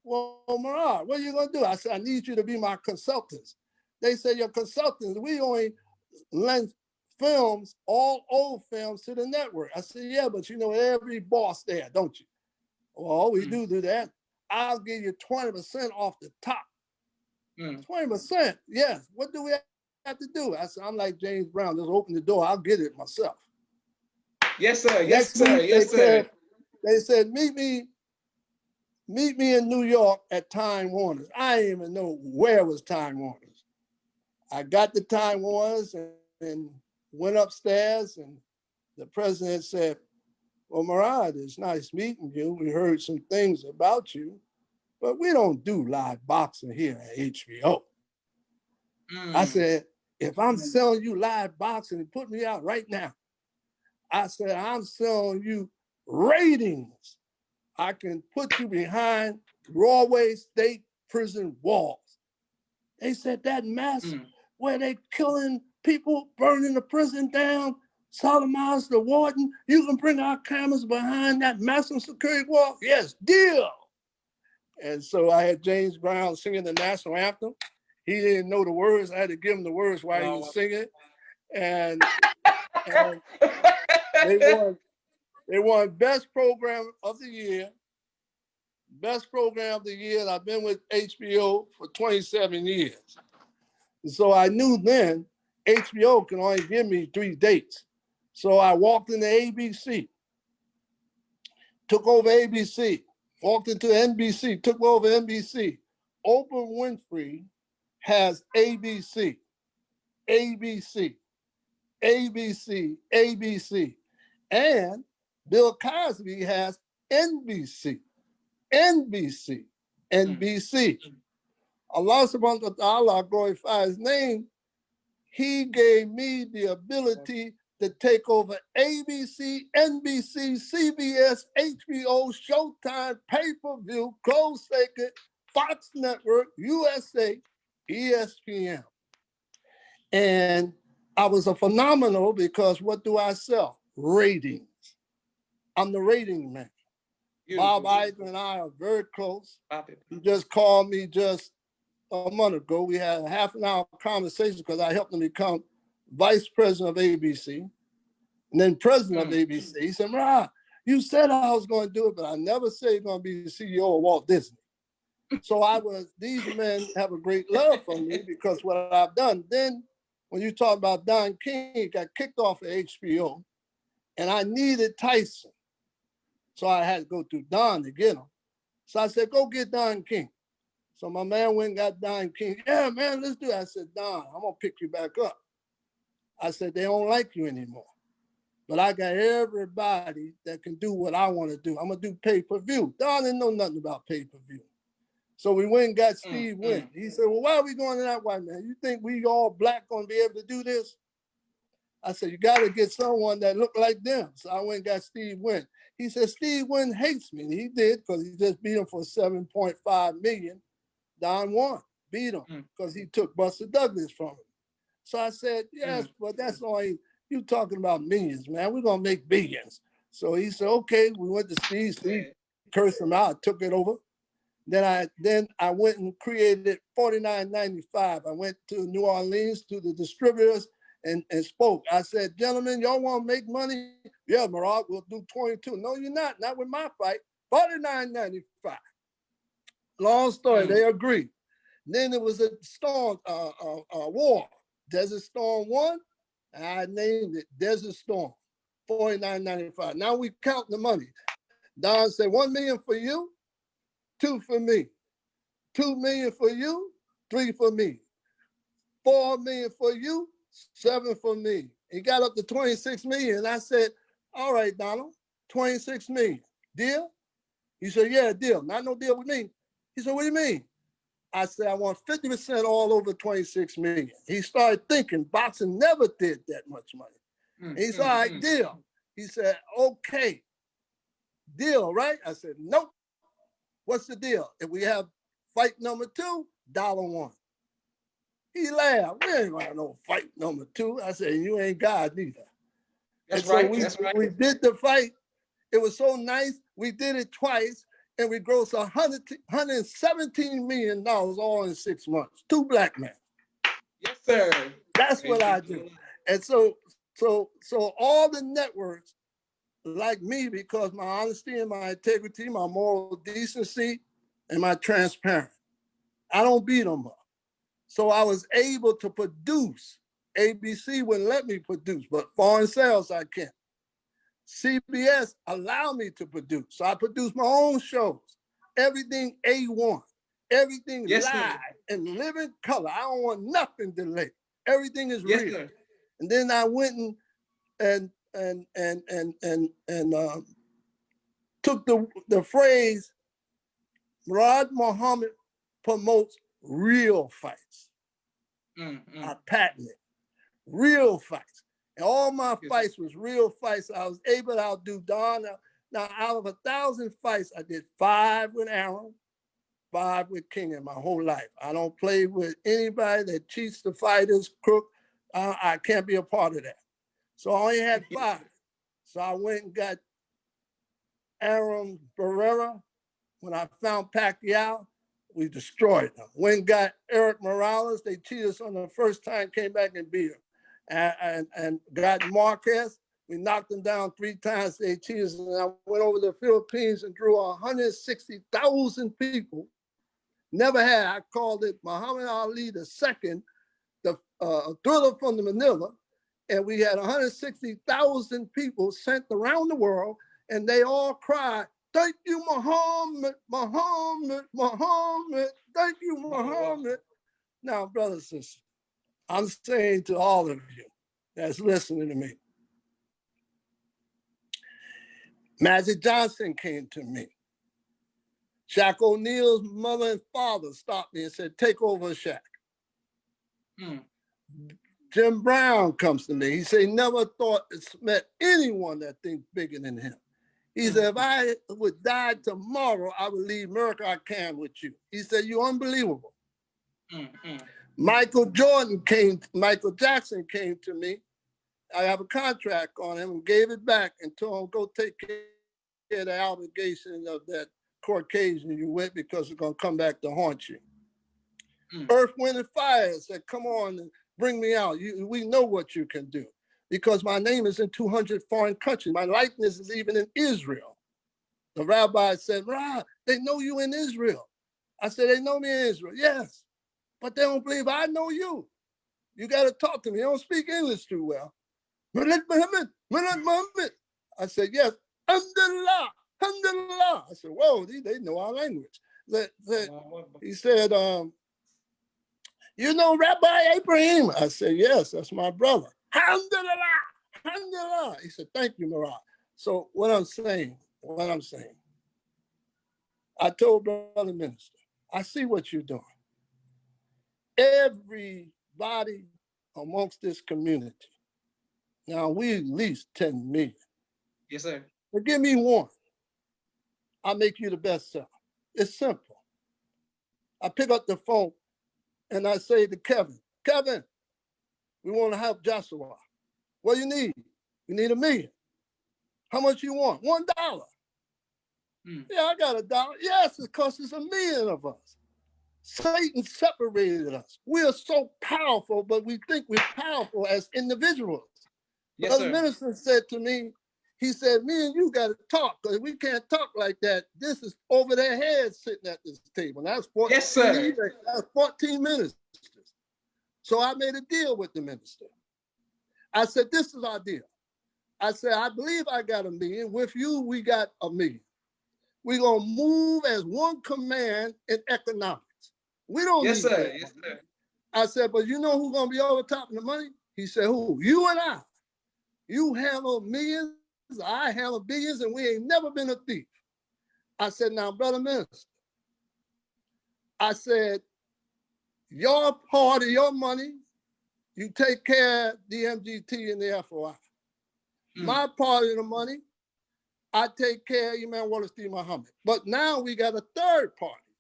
[SPEAKER 2] Well, Murad, what are you going to do? I said, I need you to be my consultants. They said, your consultants, we only lend films, all old films to the network. I said, yeah, but you know every boss there, don't you? Well, we do that. I'll give you 20% off the top. 20%, yes. What do we have to do? I said, I'm like James Brown, just open the door, I'll get it myself.
[SPEAKER 1] Yes, sir. Yes, sir. Yes, sir.
[SPEAKER 2] They said, meet me in New York at Time Warner's. I didn't even know where was Time Warner's. I got the Time Warner's and went upstairs, and the president said, well, Murad, it's nice meeting you. We heard some things about you, but we don't do live boxing here at HBO. I said, if I'm selling you live boxing, and put me out right now. I said, I'm selling you ratings. I can put you behind Broadway State Prison walls. They said that mess where they killing people, burning the prison down, sodomized the warden, you can bring our cameras behind that massive security wall? Yes, deal. And so I had James Brown singing the national anthem. He didn't know the words. I had to give him the words while he was singing. And they won Best Program of the Year. Best Program of the Year. And I've been with HBO for 27 years. And so I knew then HBO can only give me 3 dates. So I walked into ABC, took over ABC, walked into NBC, took over NBC. Oprah Winfrey has ABC, ABC, ABC, ABC. And Bill Cosby has NBC, NBC, NBC. Allah subhanahu wa ta'ala, glorify his name, he gave me the ability to take over ABC, NBC, CBS, HBO, Showtime, pay-per-view, closed circuit, Fox Network, USA, ESPN. And I was a phenomenal because what do I sell? Ratings. I'm the rating man. Bob Iger and I are very close. He just called me just a month ago. We had a half an hour conversation because I helped him become vice president of ABC and then president of ABC. He said, Murad, you said I was going to do it, but I never said you're going to be the CEO of Walt Disney. So these men have a great love for me because what I've done. Then when you talk about Don King, he got kicked off of HBO and I needed Tyson. So I had to go through Don to get him. So I said, go get Don King. So my man went and got Don King. Yeah, man, let's do it. I said, Don, I'm going to pick you back up. I said, they don't like you anymore. But I got everybody that can do what I want to do. I'm going to do pay-per-view. Don didn't know nothing about pay-per-view. So we went and got Steve Wynn. He said, well, why are we going to that white man? You think we all black going to be able to do this? I said, you got to get someone that look like them. So I went and got Steve Wynn. He said, Steve Wynn hates me. And he did because he just beat him for $7.5 million. Don won, beat him because he took Buster Douglas from him. So I said, yes, but that's only, you talking about millions, man. We're going to make billions. So he said, okay, we went to Steve. Steve cursed him out, took it over. Then I went and created $49.95. I went to New Orleans to the distributors and spoke. I said, gentlemen, y'all want to make money? Yeah, Murad, we'll do 22. No, you're not with my fight. $49.95. Long story, they agreed. Then there was a storm, war. Desert Storm 1, I named it Desert Storm, $49.95. Now we count the money. Don said, 1 million for you, 2 for me. 2 million for you, 3 for me. 4 million for you, 7 for me. He got up to 26 million. And I said, all right, Donald, 26 million. Deal? He said, yeah, deal. Not no deal with me. He said, what do you mean? I said, I want 50% all over 26 million. He started thinking boxing never did that much money. And he said, all right, deal. He said, okay, deal, right? I said, nope. What's the deal? If we have fight number 2, $1. He laughed. We ain't gonna have no fight number 2. I said, you ain't God neither.
[SPEAKER 1] That's
[SPEAKER 2] and
[SPEAKER 1] right.
[SPEAKER 2] So
[SPEAKER 1] that's right.
[SPEAKER 2] we did the fight. It was so nice. We did it twice, and we grossed $117 million all in 6 months. 2 black men.
[SPEAKER 1] Yes, sir.
[SPEAKER 2] That's what I do. And so all the networks like me because my honesty and my integrity, my moral decency, and my transparent. I don't beat them up. So I was able to produce. ABC wouldn't let me produce, but foreign sales I can. CBS allowed me to produce. So I produce my own shows. Everything A1. Everything live and living color. I don't want nothing delayed. Everything is real. Sir. And then I went and took the phrase, Murad Muhammad promotes real fights. I patented real fights. And all my fights was real fights. I was able to outdo Don. Now, out of 1,000 fights, I did 5 with Aaron, 5 with King in my whole life. I don't play with anybody that cheats the fighters, crook. I can't be a part of that. So I only had 5. So I went and got Aaron Barrera. When I found Pacquiao, we destroyed them. Went and got Eric Morales. They cheated us on the first time, came back and beat him. And got Marquez. We knocked them down 3 times. They cheated us. And I went over to the Philippines and drew 160,000 people. Never had. I called it Muhammad Ali II, the thriller from the Manila. And we had 160,000 people sent around the world, and they all cried, thank you, Muhammad, Muhammad, Muhammad, thank you, Muhammad. Now, brothers and sisters, I'm saying to all of you that's listening to me, Magic Johnson came to me. Shaq O'Neal's mother and father stopped me and said, take over Shaq. Jim Brown comes to me. He said, he never thought it's met anyone that thinks bigger than him. He said, if I would die tomorrow, I would leave America I can with you. He said, you're unbelievable. Michael Jackson came to me. I have a contract on him and gave it back and told him, go take care of the obligation of that Caucasian you went because it's going to come back to haunt you. Earth, Wind, and Fire said, come on and bring me out. We know what you can do. Because my name is in 200 foreign countries. My likeness is even in Israel. The rabbi said, Rah, they know you in Israel. I said, they know me in Israel. Yes, but they don't believe I know you. You got to talk to me. You don't speak English too well. Murad Muhammad, Murad Muhammad. I said, yes, Alhamdulillah, Alhamdulillah. I said, whoa, they know our language. He said, you know Rabbi Ibrahim? I said, yes, that's my brother. Alhamdulillah, Alhamdulillah. He said, thank you, Murad. So what I'm saying, I told Brother Minister, I see what you're doing. Everybody amongst this community, now we at least 10 million.
[SPEAKER 1] Yes, sir.
[SPEAKER 2] But give me one. I'll make you the best seller. It's simple. I pick up the phone and I say to Kevin, we want to help Joshua. What do you need? You need $1 million. How much you want? $1. Yeah, I got $1. Yes, because it's 1 million of us. Satan separated us. We are so powerful, but we think we're powerful as individuals. Yes, Brother Minister said to me, he said, me and you got to talk because we can't talk like that. This is over their heads sitting at this table. And that's 14, yes, sir. That's 14 ministers. So I made a deal with the minister. I said, this is our deal. I said, I believe I got $1 million. With you, we got $1 million. We're going to move as one command in economics. We don't
[SPEAKER 1] Yes,
[SPEAKER 2] need
[SPEAKER 1] sir.
[SPEAKER 2] that.
[SPEAKER 1] Yes, sir.
[SPEAKER 2] I said, but you know who's going to be over top of the money? He said, who? You and I. You handle millions, I handle billions, and we ain't never been a thief. I said, now, brother minister, I said, your part of your money, you take care of the MGT and the FOI. My part of the money, I take care of Imam Wallace D. Muhammad. But now we got a third party,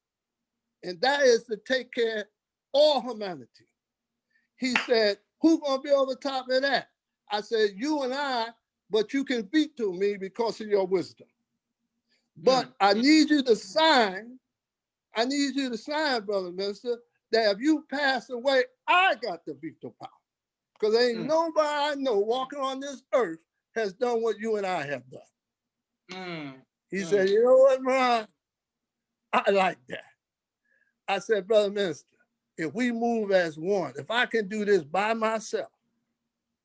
[SPEAKER 2] and that is to take care of all humanity. He said, who's going to be over top of that? I said, you and I, but you can veto me because of your wisdom. But I need you to sign, brother minister, that if you pass away, I got the veto power. Because ain't nobody I know walking on this earth has done what you and I have done. He said, you know what, Murad? I like that. I said, brother minister, if we move as one, if I can do this by myself,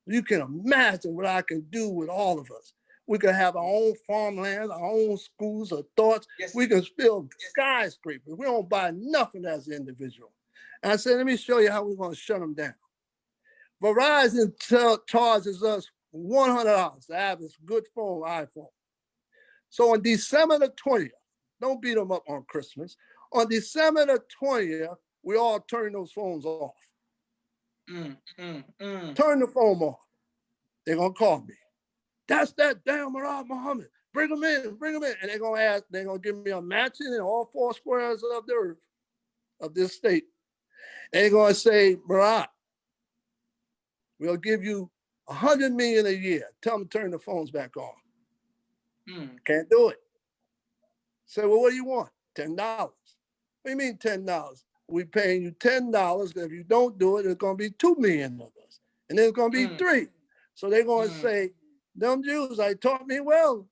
[SPEAKER 2] you can imagine what I can do with all of us. We can have our own farmland, our own schools, our thoughts. Yes. We can build skyscrapers. We don't buy nothing as an individual. And I said, let me show you how we're going to shut them down. Verizon charges us $100 to have this good phone, iPhone. So on December the 20th, don't beat them up on Christmas. On December the 20th, we all turn those phones off. Turn the phone off. They're going to call me. That's that damn Murad Muhammad. Bring them in. And they're going to give me a mansion in all four squares of the earth, of this state. And they're going to say, Murad, we'll give you $100 million a year. Tell them to turn the phones back on. Can't do it. Say, well, what do you want? $10. What do you mean $10? We paying you $10. If you don't do it, it's going to be 2 million of us. And then it's going to be 3. So they're going to say, them Jews, I taught me well.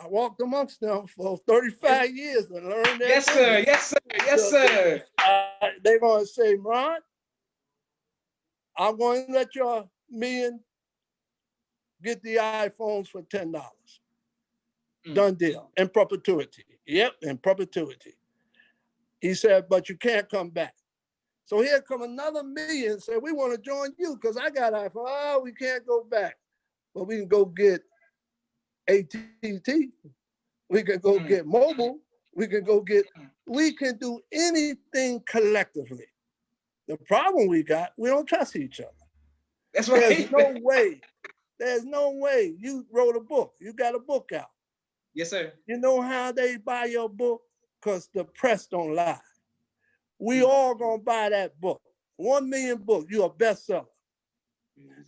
[SPEAKER 2] I walked amongst them for 35 years and learned that.
[SPEAKER 1] Yes, sir. Yes, sir. Yes, sir.
[SPEAKER 2] They're going to say, Murad, I'm going to let your million get the iPhones for $10. Done deal. In perpetuity. Yep, in perpetuity. He said, but you can't come back. So here come another million and say, we want to join you because I got iPhone. Oh, we can't go back. But we can go get AT&T. We can go get mobile. We can do anything collectively. The problem we got, we don't trust each other.
[SPEAKER 1] That's right.
[SPEAKER 2] There's no way. You wrote a book. You got a book out.
[SPEAKER 1] Yes, sir.
[SPEAKER 2] You know how they buy your book? Because the press don't lie. We all gonna buy that book. 1 million books, you're a bestseller.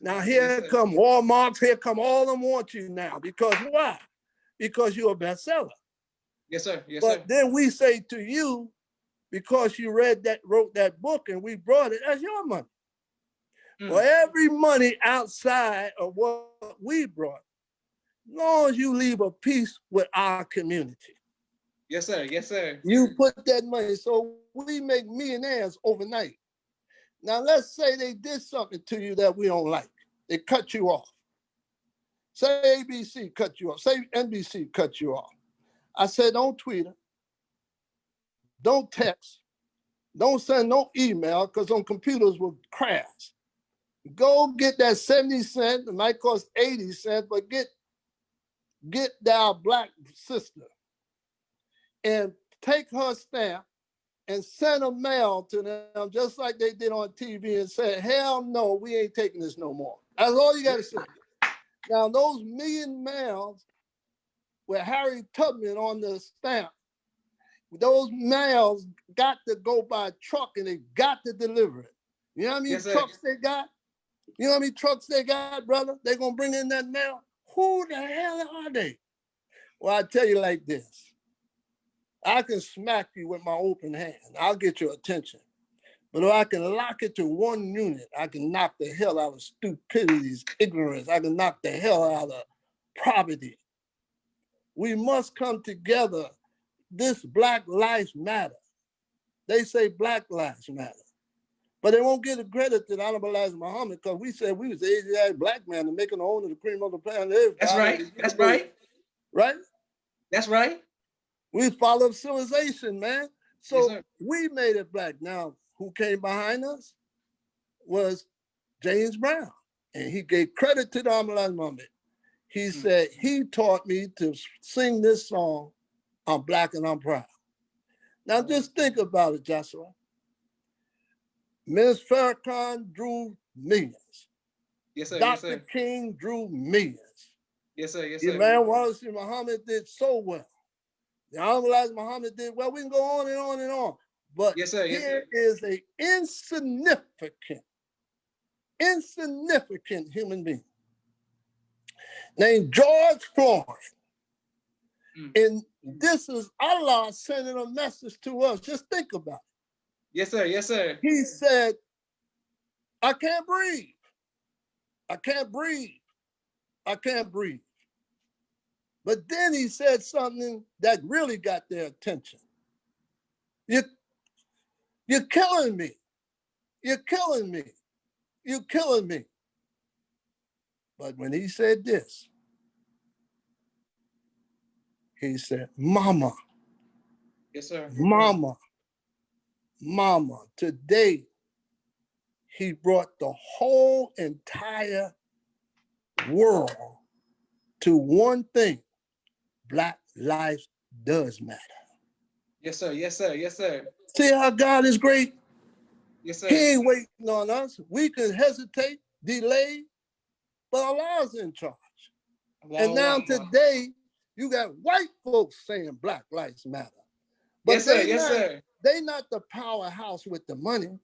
[SPEAKER 2] Now here come Walmart, here come all of them want you now. Because why? Because you're a bestseller.
[SPEAKER 1] Yes, sir. Yes,
[SPEAKER 2] but then we say to you, because you wrote that book and we brought it, that's your money. Well, every money outside of what we brought, as long as you leave a piece with our community.
[SPEAKER 1] Yes, sir. Yes, sir.
[SPEAKER 2] You put that money, so we make millionaires overnight. Now, let's say they did something to you that we don't like. They cut you off. Say ABC cut you off. Say NBC cut you off. I said, don't tweet her. Don't text. Don't send no email because on computers will crash. Go get that 70 cents. It might cost 80 cents, but get our Black sister and take her stamp and send a mail to them just like they did on TV and say, hell no, we ain't taking this no more. That's all you got to say. Now, those million mails with Harry Tubman on the stamp, those mails got to go by truck and they got to deliver it. You know how many trucks they got? You know how many trucks they got, brother? They're going to bring in that mail? Who the hell are they? Well, I tell you like this. I can smack you with my open hand. I'll get your attention. But if I can lock it to one unit, I can knock the hell out of stupidity's ignorance. I can knock the hell out of poverty. We must come together. This Black Lives Matter. They say Black Lives Matter. But they won't give the credit to Hon Elijah Muhammad because we said we was the Asiatic black man and making the owner of the cream of the planet.
[SPEAKER 1] That's right. That's right.
[SPEAKER 2] Right?
[SPEAKER 1] That's right.
[SPEAKER 2] We followed civilization, man.
[SPEAKER 1] Yes,
[SPEAKER 2] So
[SPEAKER 1] sir.
[SPEAKER 2] we made it black. Now, who came behind us was James Brown. And he gave credit to the Hon Elijah Muhammad. He said, he taught me to sing this song, I'm Black and I'm Proud. Now just think about it, Joshua. Ms. Farrakhan drew millions.
[SPEAKER 1] Yes, sir. Yes,
[SPEAKER 2] Dr.
[SPEAKER 1] sir.
[SPEAKER 2] King drew millions.
[SPEAKER 1] Yes, sir. Yes, sir.
[SPEAKER 2] Imam Wallace Muhammad did so well. The Hon Elijah Muhammad did well. We can go on and on and on. But
[SPEAKER 1] Yes, sir. Yes,
[SPEAKER 2] here
[SPEAKER 1] sir.
[SPEAKER 2] is an insignificant human being named George Floyd. And this is Allah sending a message to us. Just think about it.
[SPEAKER 1] Yes, sir. Yes, sir.
[SPEAKER 2] He said, I can't breathe. I can't breathe. I can't breathe. But then he said something that really got their attention. You're killing me. You're killing me. You're killing me. But when he said this, he said, Mama.
[SPEAKER 1] Yes, sir.
[SPEAKER 2] Mama. Mama. Today, he brought the whole entire world to one thing. Black life does matter.
[SPEAKER 1] Yes, sir. Yes, sir. Yes, sir.
[SPEAKER 2] See how God is great?
[SPEAKER 1] Yes, sir.
[SPEAKER 2] He ain't waiting on us. We can hesitate, delay, but Allah's in charge. And now today, you got white folks saying Black Lives Matter. But
[SPEAKER 1] yes, sir. Yes, sir.
[SPEAKER 2] They not the powerhouse with the money.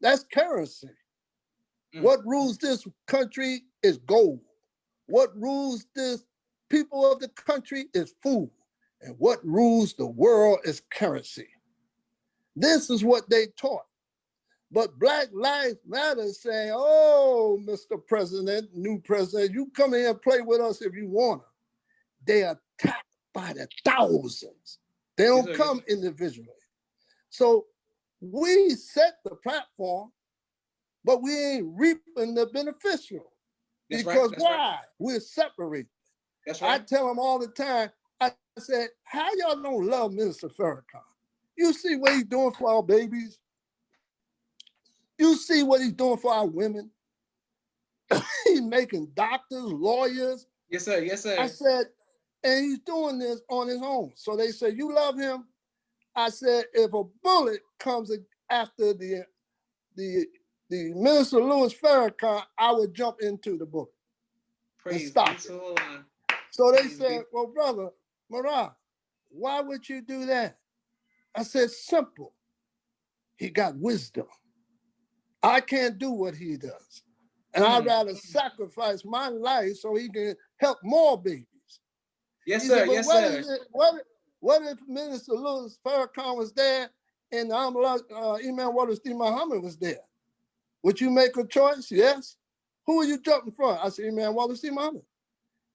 [SPEAKER 2] That's currency. What rules this country is gold. What rules this people of the country is food. And what rules the world is currency. This is what they taught. But Black Lives Matter saying, oh, Mr. President, new president, you come here and play with us if you want to. They are attacked by the thousands. They don't come individually. So we set the platform, but we ain't reaping the beneficial. Because why? We're separated.
[SPEAKER 1] That's right.
[SPEAKER 2] I tell them all the time, I said, how y'all don't love Minister Farrakhan? You see what he's doing for our babies? You see what he's doing for our women? He's making doctors, lawyers.
[SPEAKER 1] Yes, sir. Yes, sir.
[SPEAKER 2] I said, and he's doing this on his own. So they said, you love him? I said, if a bullet comes after the Minister Louis Farrakhan, I would jump into the bullet and stop it. So they said, well, brother Murad, why would you do that? I said, simple. He got wisdom. I can't do what he does. And I'd rather sacrifice my life so he can help more babies.
[SPEAKER 1] Yes, sir. Yes, sir.
[SPEAKER 2] What if Minister Louis Farrakhan was there and Imam Wallace Muhammad was there? Would you make a choice? Yes. Who are you jumping from? I said, Imam Wallace Muhammad.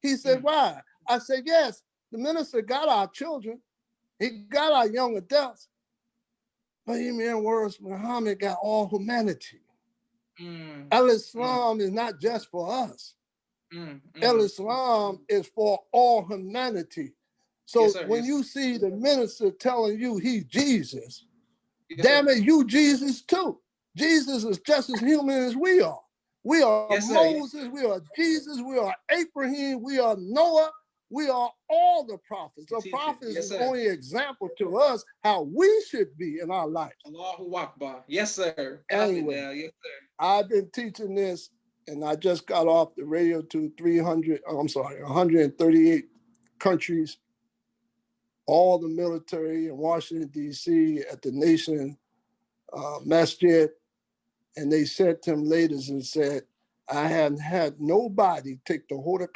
[SPEAKER 2] He said, why? I said, yes, the minister got our children. He got our young adults. But Imam Wallace Muhammad got all humanity. Al-Islam is not just for us. Al-Islam is for all humanity. So when you see the minister telling you he's Jesus, damn it, you Jesus too. Jesus is just as human as we are. We are Moses, we are Jesus, we are Abraham, we are Noah, we are all the prophets. The prophets is only an example to us how we should be in our lives.
[SPEAKER 1] Allahu Akbar. Yes, sir.
[SPEAKER 2] Anyway,
[SPEAKER 1] yes, sir.
[SPEAKER 2] I've been teaching this, and I just got off the radio to 138 countries, all the military in Washington, D.C., at the Nation Masjid. And they said to him later and said, I haven't had nobody take the Holy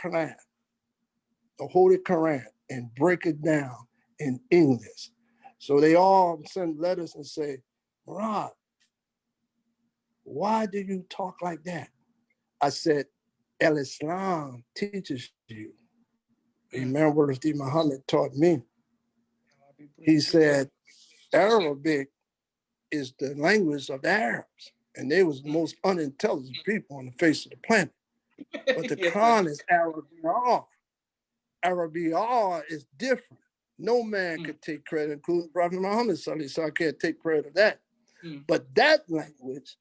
[SPEAKER 2] Quran and break it down in English. So they all send letters and say, Murad, why do you talk like that? I said, Islam teaches you. Imam Muhammad taught me. He said, Arabic is the language of the Arabs. And they was the most unintelligent people on the face of the planet. But the Quran is Arabic. Arabic is different. No man could take credit, including Prophet Muhammad, so I can't take credit of that.
[SPEAKER 1] Mm.
[SPEAKER 2] But that language,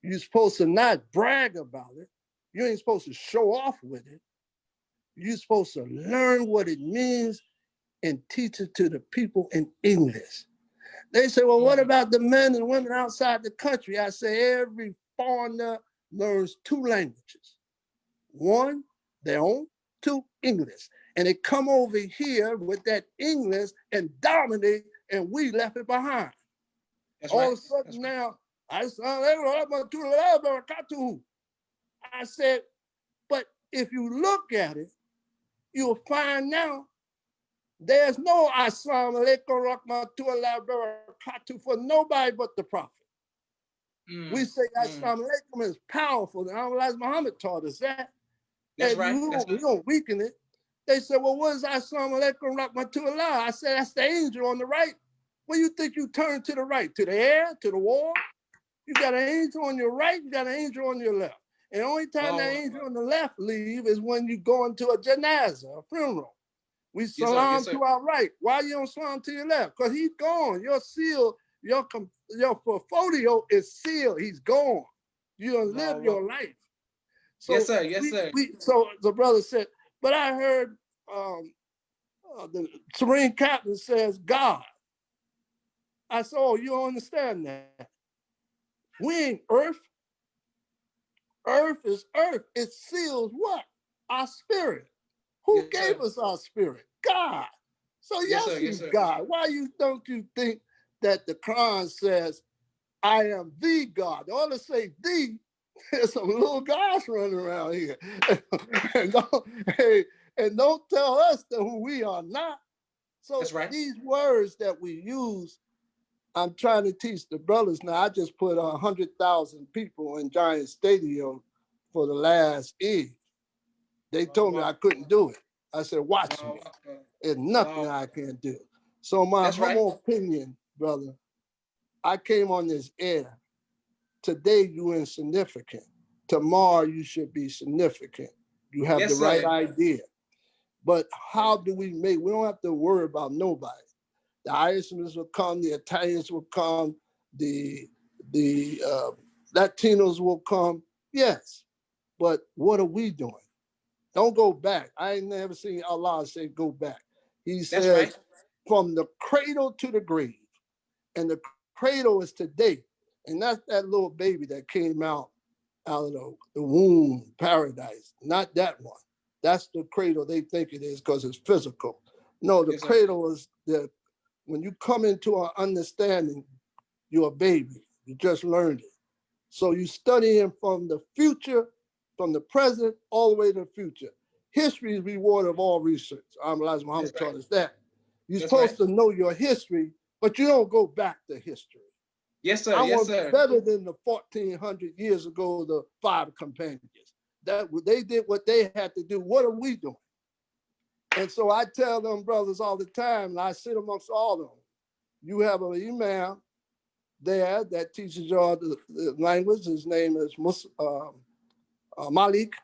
[SPEAKER 2] you're supposed to not brag about it. You ain't supposed to show off with it. You're supposed to learn what it means and teach it to the people in English. They say, well, what about the men and women outside the country? I say every foreigner learns 2 languages. 1, their own, 2, English. And they come over here with that English and dominate, and we left it behind.
[SPEAKER 1] That's
[SPEAKER 2] All
[SPEAKER 1] right.
[SPEAKER 2] of a sudden now, I said, but if you look at it, you'll find now there's no assalamu alaikum rahmatullahi barakatuh for nobody but the prophet. We say assalamu alaikum is powerful. And Elijah Muhammad taught us that.
[SPEAKER 1] That's
[SPEAKER 2] and
[SPEAKER 1] right.
[SPEAKER 2] you don't weaken it. They said, well, what is assalamu alaikum rahmatullah? I said, that's the angel on the right. What do you think you turn to the right? To the air? To the wall? You got an angel on your right, you got an angel on your left. And the only time that angel on the left leave is when you go into a janazah, a funeral. We salam to our right. Why you don't salam to your left? Because he's gone. Your seal, your portfolio is sealed. He's gone. You don't live your life. So
[SPEAKER 1] yes, sir. Yes, sir.
[SPEAKER 2] So the brother said, but I heard the Supreme Captain says God. I said, oh, you don't understand that. We ain't earth. Earth is earth. It seals what? Our spirit. Who gave us our spirit? God. So yes, he's God. Why don't you think that the Quran says, I am the God? They ought to say the. There's some little guys running around here. and don't tell us that who we are not. So these words that we use, I'm trying to teach the brothers now. I just put 100,000 people in Giant Stadium for the last Eid. They told me I couldn't do it. I said, watch me. There's nothing I can do. So my humble opinion, brother, I came on this air. Today you insignificant. Tomorrow you should be significant. You have the right idea. But how do we don't have to worry about nobody. The Irishmans will come, the Italians will come, the Latinos will come. Yes, but what are we doing? Don't go back. I ain't never seen Allah say go back. He says from the cradle to the grave. And the cradle is today. And that's that little baby that came out of the womb, paradise. Not that one. That's the cradle they think it is because it's physical. No, the cradle is when you come into an understanding, you're a baby. You just learned it. So you studying from the future, from the present, all the way to the future. History is reward of all research. Elijah Muhammad taught us that. You're supposed to know your history, but you don't go back to history.
[SPEAKER 1] Yes, sir.
[SPEAKER 2] I
[SPEAKER 1] yes,
[SPEAKER 2] want
[SPEAKER 1] sir.
[SPEAKER 2] better than the 1,400 years ago, the 5 companions. That they did what they had to do. What are we doing? And so I tell them brothers all the time, and I sit amongst all of them. You have an imam there that teaches y'all the language. His name is Malik.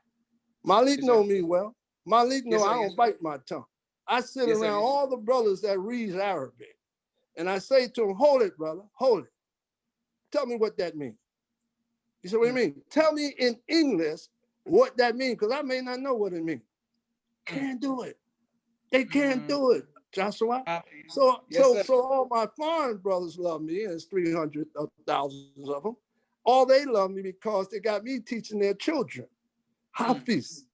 [SPEAKER 2] Malik know me well. Malik know I don't bite my tongue. I sit around all the brothers that read Arabic. And I say to him, hold it, brother, hold it. Tell me what that means. He said, what do you mean? Tell me in English what that means, because I may not know what it means. Can't do it. They can't do it, Joshua. So all my foreign brothers love me, and it's 300,000 of them. All they love me because they got me teaching their children. Hafiz,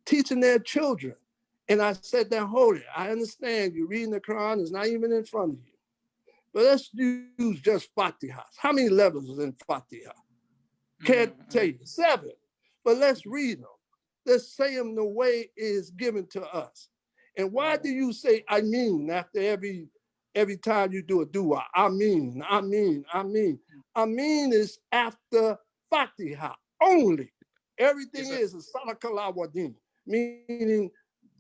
[SPEAKER 2] teaching their children. And I said, now hold it. I understand you reading the Quran is not even in front of you. But let's use just Fatiha. How many levels is in Fatiha? Can't tell you. 7. But let's read them. Let's say them the way it is given to us. And why do you say I mean after every time you do a dua? I mean. I mean is after Fatiha only. Everything is a Sadaqallah wa din, meaning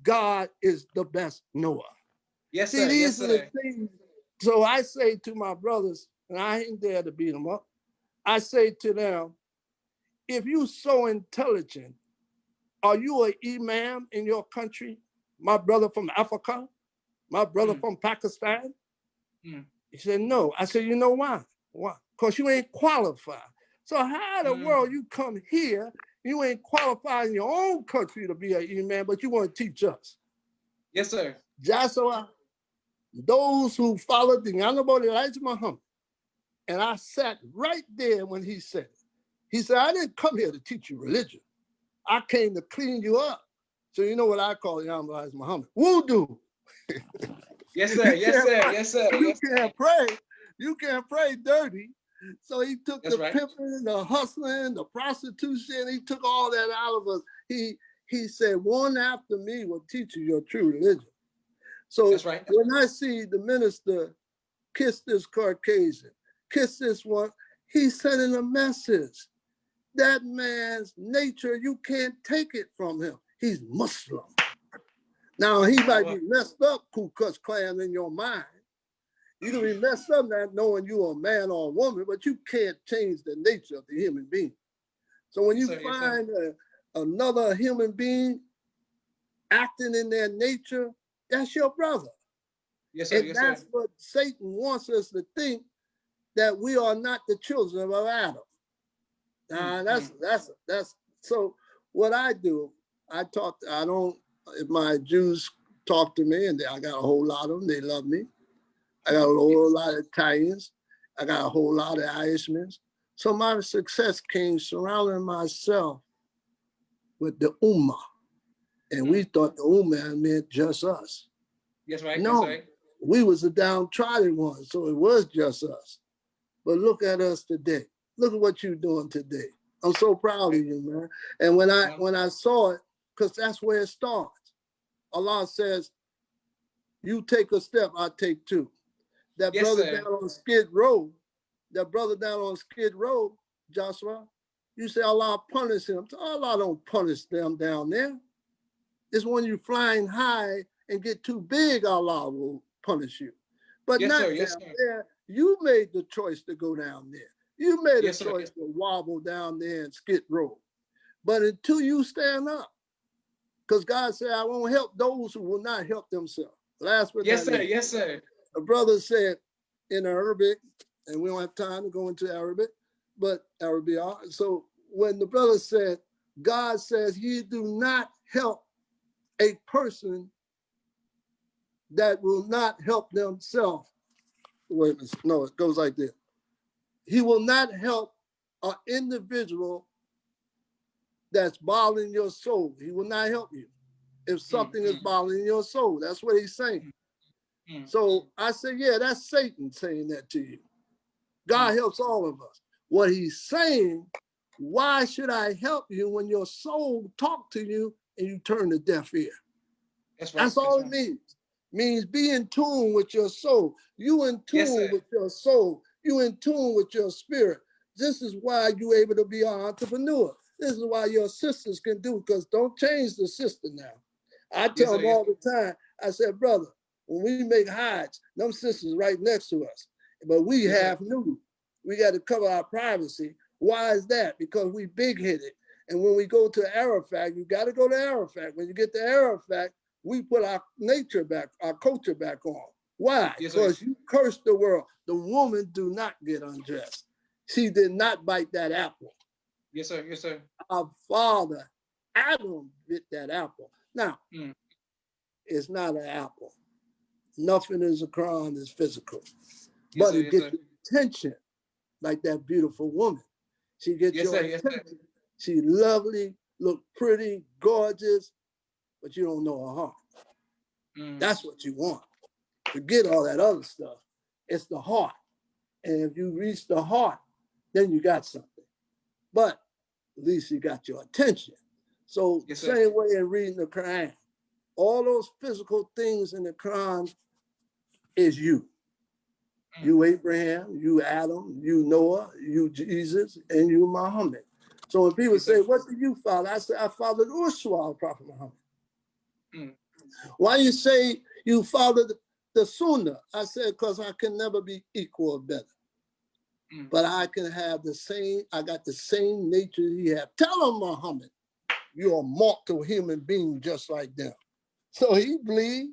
[SPEAKER 2] God is the best knower.
[SPEAKER 1] Yes,
[SPEAKER 2] See,
[SPEAKER 1] sir.
[SPEAKER 2] these are the things. So I say to my brothers, and I ain't there to beat them up. I say to them, if you so intelligent, are you an imam in your country, my brother from Africa? My brother from Pakistan?
[SPEAKER 1] Mm.
[SPEAKER 2] He said, no. I said, you know why? Why? Because you ain't qualified. So how in the world you come here, you ain't qualified in your own country to be an imam, but you want to teach us?
[SPEAKER 1] Yes, sir.
[SPEAKER 2] Joshua, those who followed the Honorable Elijah Muhammad, and I sat right there when he said it. He said, I didn't come here to teach you religion. I came to clean you up. So you know what I call the Honorable Elijah Muhammad? Wudu.
[SPEAKER 1] Yes, sir. Yes, sir. Yes, sir.
[SPEAKER 2] You can't pray. You can't pray dirty. So he took
[SPEAKER 1] That's
[SPEAKER 2] the
[SPEAKER 1] right.
[SPEAKER 2] pimping, the hustling, the prostitution. He took all that out of us. He said, one after me will teach you your true religion. So
[SPEAKER 1] That's right.
[SPEAKER 2] when I see the minister kiss this Caucasian, kiss this one, he's sending a message. That man's nature, you can't take it from him. He's Muslim. Now, he might be messed up, Ku Klux Klan, in your mind. You can be messed up not knowing you're a man or a woman, but you can't change the nature of the human being. So when you find another human being acting in their nature, that's your brother.
[SPEAKER 1] Yes, sir.
[SPEAKER 2] And that's what Satan wants us to think, that we are not the children of Adam. That's so what I do. If my Jews talk to me, and I got a whole lot of them, they love me. I got a whole lot of Italians. I got a whole lot of Irishmen. So my success came surrounding myself with the Ummah. And we thought the Ummah meant just us.
[SPEAKER 1] Yes, right.
[SPEAKER 2] No,
[SPEAKER 1] That's right.
[SPEAKER 2] we was the downtrodden ones, so it was just us. But look at us today. Look at what you're doing today. I'm so proud of you, man. And when I saw it, because that's where it starts. Allah says, you take a step, I take two. That brother down on Skid Row, Joshua, you say Allah punish him. Allah don't punish them down there. It's when you're flying high and get too big, Allah will punish you. But not down there. You made the choice to go down there. You made a choice to wobble down there and Skid Row. But until you stand up, because God said, I won't help those who will not help themselves. Last but not least.
[SPEAKER 1] Yes, sir.
[SPEAKER 2] A brother said in Arabic, and we don't have time to go into Arabic, but Arabic. So when the brother said, God says, you do not help a person that will not help themselves. Wait a minute. No, it goes like this. He will not help an individual that's bothering your soul. He will not help you if something is bothering your soul. That's what he's saying. So I said, yeah, that's Satan saying that to you. God helps all of us. What he's saying, why should I help you when your soul talk to you and you turn a deaf ear? That's all it means. Means be in tune with your soul. You in tune with your soul. You in tune with your spirit. This is why you're able to be an entrepreneur. This is why your sisters can do, because don't change the system now. I tell them all the time, I said, brother, when we make hides, them sisters right next to us, but we have nude. We got to cover our privacy. Why is that? Because we big-headed. And when we go to Arafat, you got to go to Arafat. When you get to Arafat, we put our nature back, our culture back on. Why? Because you cursed the world. The woman do not get undressed. She did not bite that apple.
[SPEAKER 1] Yes, sir. Yes, sir.
[SPEAKER 2] Our father, Adam, bit that apple. Now, it's not an apple. Nothing is a crime is physical. But it gets your attention, like that beautiful woman. She gets your attention. She's lovely, look pretty, gorgeous, but you don't know her heart. That's what you want. Forget all that other stuff. It's the heart. And if you reach the heart, then you got something. But at least you got your attention. So same way in reading the Quran. All those physical things in the Quran is you. You Abraham, you Adam, you Noah, you Jesus, and you Muhammad. So when people say, what do you follow? I say, I follow the Uswa of Prophet Muhammad. Why you say you follow the Sunnah? I said, because I can never be equal or better. But I can have the same, I got the same nature he had. Tell him, Muhammad, you're a mortal human being just like them. So he bleed,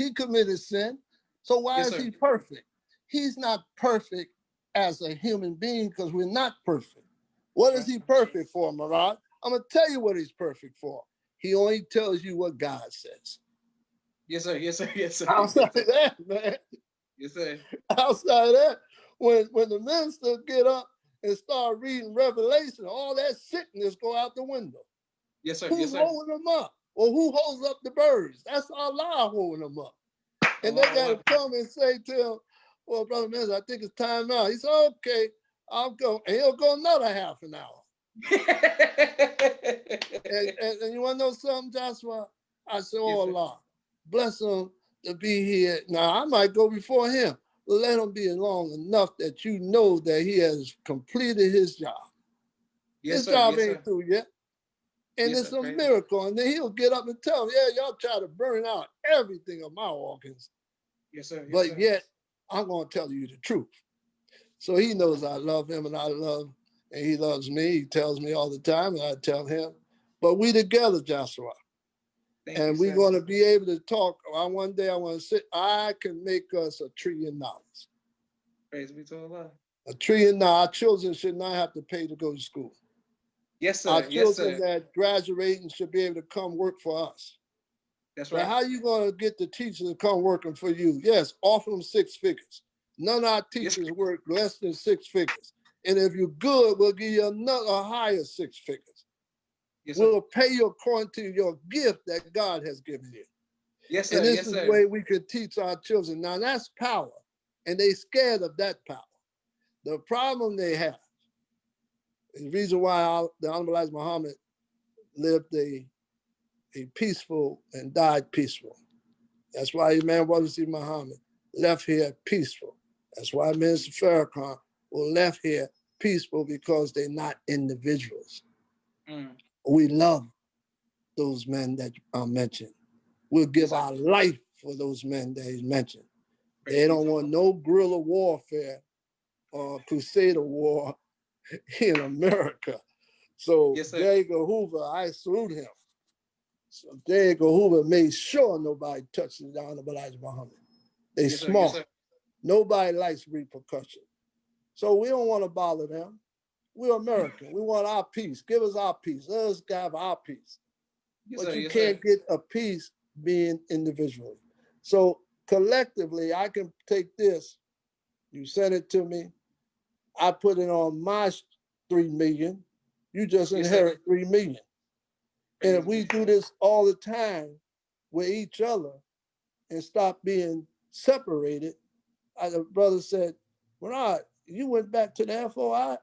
[SPEAKER 2] He committed sin. So why
[SPEAKER 1] Yes,
[SPEAKER 2] is
[SPEAKER 1] sir.
[SPEAKER 2] he perfect? He's not perfect as a human being because we're not perfect. What
[SPEAKER 1] That's
[SPEAKER 2] is
[SPEAKER 1] right.
[SPEAKER 2] he perfect for, Murad? I'm going to tell you what he's perfect for. He only tells you what God says.
[SPEAKER 1] Yes, sir. Yes, sir. Yes, sir.
[SPEAKER 2] Outside
[SPEAKER 1] Yes,
[SPEAKER 2] of
[SPEAKER 1] sir.
[SPEAKER 2] that, man,
[SPEAKER 1] Yes, sir.
[SPEAKER 2] outside of that, when the minister get up and start reading Revelation, all that sickness go out the window.
[SPEAKER 1] Yes, sir.
[SPEAKER 2] Who's
[SPEAKER 1] Yes, sir.
[SPEAKER 2] holding them up? Or who holds up the birds? That's Allah holding them up. And they
[SPEAKER 1] Allah,
[SPEAKER 2] got to
[SPEAKER 1] Allah.
[SPEAKER 2] come and say to him, well, Brother Minister, I think it's time now. He said, okay, I'll go. And he'll go another half an hour. And you want to know something, Joshua? I said, oh,
[SPEAKER 1] Yes, sir.
[SPEAKER 2] Allah, bless him to be here. Now, I might go before him, but let him be long enough that you know that he has completed his job.
[SPEAKER 1] Yes,
[SPEAKER 2] His
[SPEAKER 1] sir.
[SPEAKER 2] job
[SPEAKER 1] Yes,
[SPEAKER 2] ain't
[SPEAKER 1] sir.
[SPEAKER 2] through yet. And
[SPEAKER 1] Yes,
[SPEAKER 2] it's
[SPEAKER 1] sir.
[SPEAKER 2] a
[SPEAKER 1] Praise.
[SPEAKER 2] miracle. And then he'll get up and tell them, yeah, y'all try to burn out everything of my organs,
[SPEAKER 1] Yes, sir. Yes,
[SPEAKER 2] but
[SPEAKER 1] sir.
[SPEAKER 2] yet I'm going to tell you the truth. So he knows I love him and I love, and he loves me. He tells me all the time and I tell him. But we together, Joshua.
[SPEAKER 1] Thank you,
[SPEAKER 2] And we're
[SPEAKER 1] sir.
[SPEAKER 2] going to be able to talk. One day I want to sit, I can make us a tree of knowledge.
[SPEAKER 1] Praise be to Allah.
[SPEAKER 2] A tree of knowledge. Our children should not have to pay to go to school.
[SPEAKER 1] Yes,
[SPEAKER 2] Our
[SPEAKER 1] sir. Yes,
[SPEAKER 2] children
[SPEAKER 1] sir.
[SPEAKER 2] that graduating should be able to come work for us.
[SPEAKER 1] That's
[SPEAKER 2] But
[SPEAKER 1] right.
[SPEAKER 2] how are you going to get the teachers to come working for you? Yes, offer them 6 figures. None of our
[SPEAKER 1] Yes,
[SPEAKER 2] teachers work less than 6 figures. And if you're good, we'll give you another higher 6 figures.
[SPEAKER 1] yes, sir.
[SPEAKER 2] We'll pay you according to your gift that God has given you.
[SPEAKER 1] Yes,
[SPEAKER 2] And
[SPEAKER 1] sir.
[SPEAKER 2] this
[SPEAKER 1] Yes,
[SPEAKER 2] is the
[SPEAKER 1] sir.
[SPEAKER 2] way we could teach our children. Now that's power. And they scared of that power. The problem they have, the reason why the Hon Elijah Muhammad lived a peaceful and died peaceful. That's why Imam Wallace Muhammad left here peaceful. That's why Minister Farrakhan was left here peaceful because they're not individuals.
[SPEAKER 1] Mm.
[SPEAKER 2] We love those men that I mentioned. We'll
[SPEAKER 1] Yes,
[SPEAKER 2] give
[SPEAKER 1] sir.
[SPEAKER 2] our life for those men that he mentioned.
[SPEAKER 1] Praise
[SPEAKER 2] They
[SPEAKER 1] be
[SPEAKER 2] don't
[SPEAKER 1] to
[SPEAKER 2] want
[SPEAKER 1] Allah.
[SPEAKER 2] no guerrilla warfare or crusader war in America. So
[SPEAKER 1] Yes, sir.
[SPEAKER 2] J. Edgar Hoover, I salute him. So J. Edgar Hoover made sure nobody touches the Honorable Elijah Muhammad. They
[SPEAKER 1] Yes, sir. Yes,
[SPEAKER 2] smart.
[SPEAKER 1] sir.
[SPEAKER 2] Nobody likes repercussion. So we don't want to bother them. We're American. We want our peace. Give us our peace. Let us have our peace.
[SPEAKER 1] Yes,
[SPEAKER 2] But
[SPEAKER 1] sir.
[SPEAKER 2] you
[SPEAKER 1] Yes, sir.
[SPEAKER 2] can't get a peace being individually. So collectively, I can take this. You sent it to me. I put it on my 3 million. You just
[SPEAKER 1] Yes, sir.
[SPEAKER 2] inherit 3 million. And if
[SPEAKER 1] Praise
[SPEAKER 2] we
[SPEAKER 1] be to
[SPEAKER 2] do
[SPEAKER 1] Allah.
[SPEAKER 2] this all the time with each other and stop being separated, as a brother said, Murad, you went back to the FOI?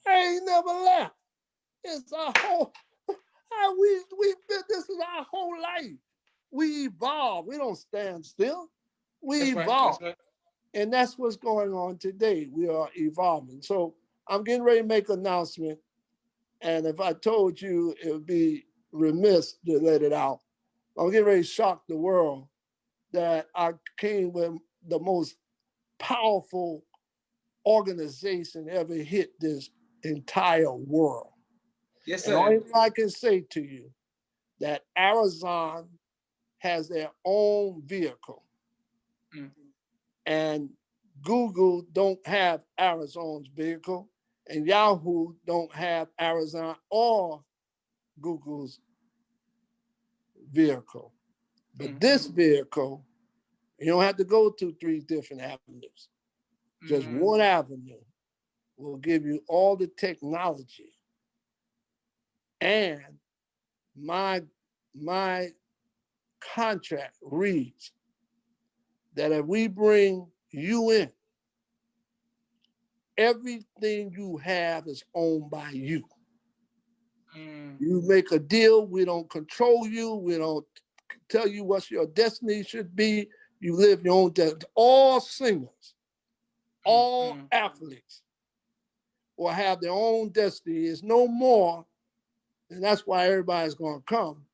[SPEAKER 2] I ain't never left. It's our whole, we've been, this is our whole life. We evolve. We don't stand still. We
[SPEAKER 1] That's right. That's
[SPEAKER 2] evolve.
[SPEAKER 1] right.
[SPEAKER 2] And that's what's going on today. We are evolving. So I'm getting ready to make an announcement. And if I told you, it would be remiss to let it out. I'm getting ready to shock the world that I came with the most powerful organization ever hit this entire world.
[SPEAKER 1] Yes,
[SPEAKER 2] And the
[SPEAKER 1] sir.
[SPEAKER 2] only thing I can say to you that Arizona has their own vehicle,
[SPEAKER 1] Mm.
[SPEAKER 2] and Google don't have Arizona's vehicle, and Yahoo don't have Arizona or Google's vehicle. But this
[SPEAKER 1] Mm-hmm.
[SPEAKER 2] vehicle, you don't have to go to 3 different avenues. Just
[SPEAKER 1] Mm.
[SPEAKER 2] one avenue will give you all the technology. And my my contract reads that if we bring you in, everything you have is owned by you.
[SPEAKER 1] Mm.
[SPEAKER 2] You make a deal, we don't control you, we don't tell you what your destiny should be. You live your own destiny. All singers, all
[SPEAKER 1] Mm.
[SPEAKER 2] athletes will have their own destiny. It's no more, and that's why everybody's going to come,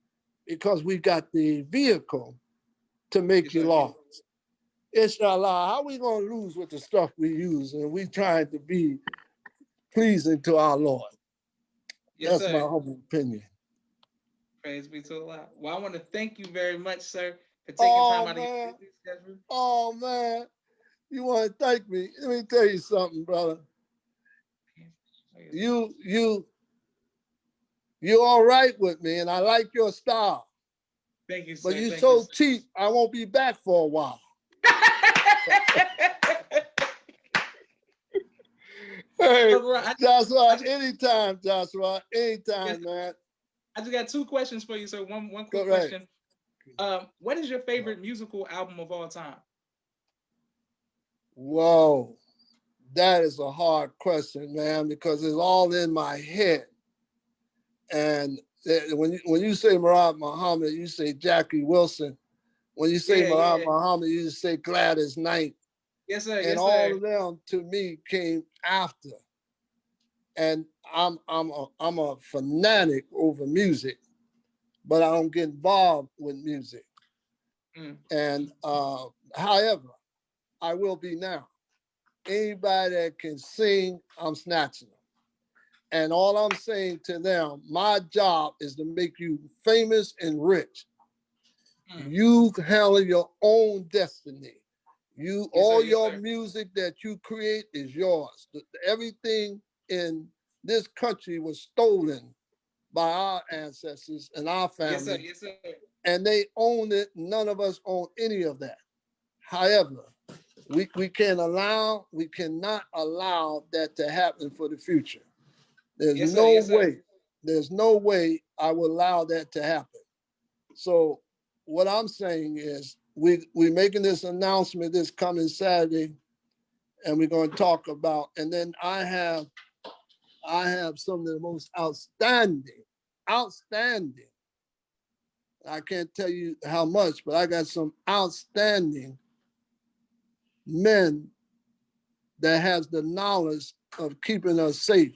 [SPEAKER 2] because we got the vehicle to make
[SPEAKER 1] Yes,
[SPEAKER 2] you
[SPEAKER 1] sir.
[SPEAKER 2] lost. Inshallah, how we going to lose with the stuff we use and we trying to be pleasing to our Lord?
[SPEAKER 1] Yes,
[SPEAKER 2] That's my
[SPEAKER 1] sir.
[SPEAKER 2] humble opinion.
[SPEAKER 1] Praise be to Allah. Well, I want to thank you very much, sir. for taking time
[SPEAKER 2] Oh
[SPEAKER 1] out of your
[SPEAKER 2] man,
[SPEAKER 1] busy schedule.
[SPEAKER 2] oh man, you want to thank me? Let me tell you something, brother. You you you're all right with me, and I like your style.
[SPEAKER 1] Thank you,
[SPEAKER 2] But
[SPEAKER 1] sir.
[SPEAKER 2] you
[SPEAKER 1] Thank you,
[SPEAKER 2] so
[SPEAKER 1] sir.
[SPEAKER 2] cheap, I won't be back for a while. Hey,
[SPEAKER 1] So, bro, I
[SPEAKER 2] Joshua,
[SPEAKER 1] just,
[SPEAKER 2] anytime, Joshua,
[SPEAKER 1] yes,
[SPEAKER 2] anytime, man.
[SPEAKER 1] I just got two questions for you, sir. One
[SPEAKER 2] Go
[SPEAKER 1] quick
[SPEAKER 2] right.
[SPEAKER 1] question. What is your favorite musical album of all time?
[SPEAKER 2] Whoa, that is a hard question, man, because it's all in my head. And when you say Murad Muhammad, you say Jackie Wilson. When you say
[SPEAKER 1] Yeah,
[SPEAKER 2] Murad
[SPEAKER 1] yeah.
[SPEAKER 2] Muhammad, you say Gladys Knight.
[SPEAKER 1] Yes, sir.
[SPEAKER 2] And
[SPEAKER 1] Yes,
[SPEAKER 2] all
[SPEAKER 1] sir.
[SPEAKER 2] of them to me came after. And I'm a fanatic over music, but I don't get involved with music.
[SPEAKER 1] Mm.
[SPEAKER 2] And however, I will be now. Anybody that can sing, I'm snatching them. And all I'm saying to them, my job is to make you famous and rich.
[SPEAKER 1] Mm.
[SPEAKER 2] You handle your own destiny. You
[SPEAKER 1] Yes, sir.
[SPEAKER 2] all
[SPEAKER 1] Yes,
[SPEAKER 2] your
[SPEAKER 1] sir.
[SPEAKER 2] music that you create is yours. Everything in this country was stolen by our ancestors and our
[SPEAKER 1] Yes, sir.
[SPEAKER 2] family,
[SPEAKER 1] Yes, sir.
[SPEAKER 2] and they own it. None of us own any of that. However, we cannot allow that to happen for the future. There's
[SPEAKER 1] Yes, sir.
[SPEAKER 2] no
[SPEAKER 1] Yes, sir.
[SPEAKER 2] way, there's no way I will allow that to happen. So what I'm saying is we're making this announcement this coming Saturday, and we're going to talk about, and then I have some of the most outstanding. I can't tell you how much, but I got some outstanding men that has the knowledge of keeping us safe,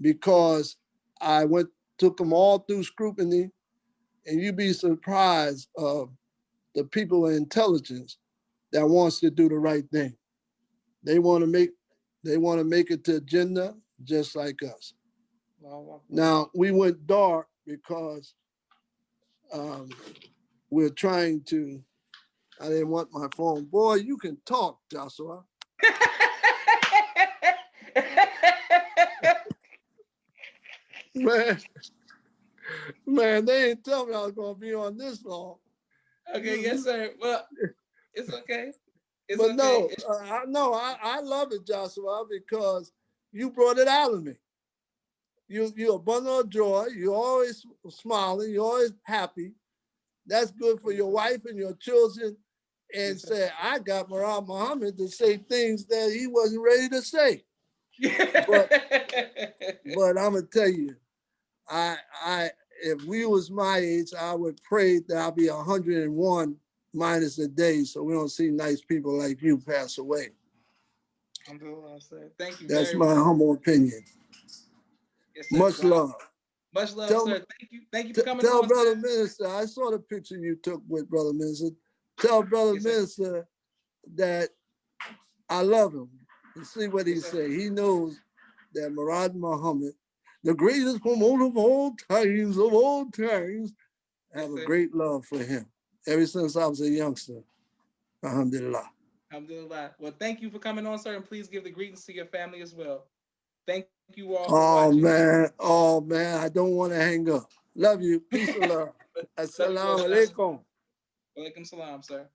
[SPEAKER 2] because I took them all through scrutiny, and you'd be surprised of the people in intelligence that wants to do the right thing. They want to make it to agenda just like us. Now we went dark because um, we're trying to. I didn't want my phone. Boy, you can talk, Joshua. Man, man, they didn't tell me I was gonna be on this long.
[SPEAKER 1] Okay. Yes, sir. Well, it's okay. It's
[SPEAKER 2] But
[SPEAKER 1] okay.
[SPEAKER 2] no, I love it, Joshua, because you brought it out of me. You're a bundle of joy. You're always smiling. You're always happy. That's good for your wife and your children. And
[SPEAKER 1] Yes, sir.
[SPEAKER 2] say, I got Murad Muhammad to say things that he wasn't ready to say. But I'm gonna tell you, I if we was my age, I would pray that I'll be 101 minus a day, so we don't see nice people like you pass away.
[SPEAKER 1] I'm doing what I said. Thank you
[SPEAKER 2] That's
[SPEAKER 1] very
[SPEAKER 2] my
[SPEAKER 1] much.
[SPEAKER 2] humble opinion.
[SPEAKER 1] Yes, sir.
[SPEAKER 2] Much
[SPEAKER 1] Wow.
[SPEAKER 2] love.
[SPEAKER 1] Much love,
[SPEAKER 2] Tell
[SPEAKER 1] sir. Thank you. Thank you for coming
[SPEAKER 2] tell
[SPEAKER 1] on, sir.
[SPEAKER 2] Brother Minister, I saw the picture you took with Brother Minister. Tell Brother
[SPEAKER 1] Yes, sir.
[SPEAKER 2] Minister that I love him. And see what he
[SPEAKER 1] Yes, sir.
[SPEAKER 2] say. He knows that Murad Muhammad, the greatest promoter of all times, I
[SPEAKER 1] Yes,
[SPEAKER 2] have a
[SPEAKER 1] sir.
[SPEAKER 2] great love for him. Ever since I was a youngster. Alhamdulillah.
[SPEAKER 1] Alhamdulillah. Well, thank you for coming on, sir, and please give the greetings to your family as well. Thank you all for
[SPEAKER 2] Oh
[SPEAKER 1] watching.
[SPEAKER 2] man, oh man, I don't want to hang up. Love you. Peace and love.
[SPEAKER 1] Love you,
[SPEAKER 2] Assalamu
[SPEAKER 1] brother.
[SPEAKER 2] alaikum.
[SPEAKER 1] Walaikum salam, sir.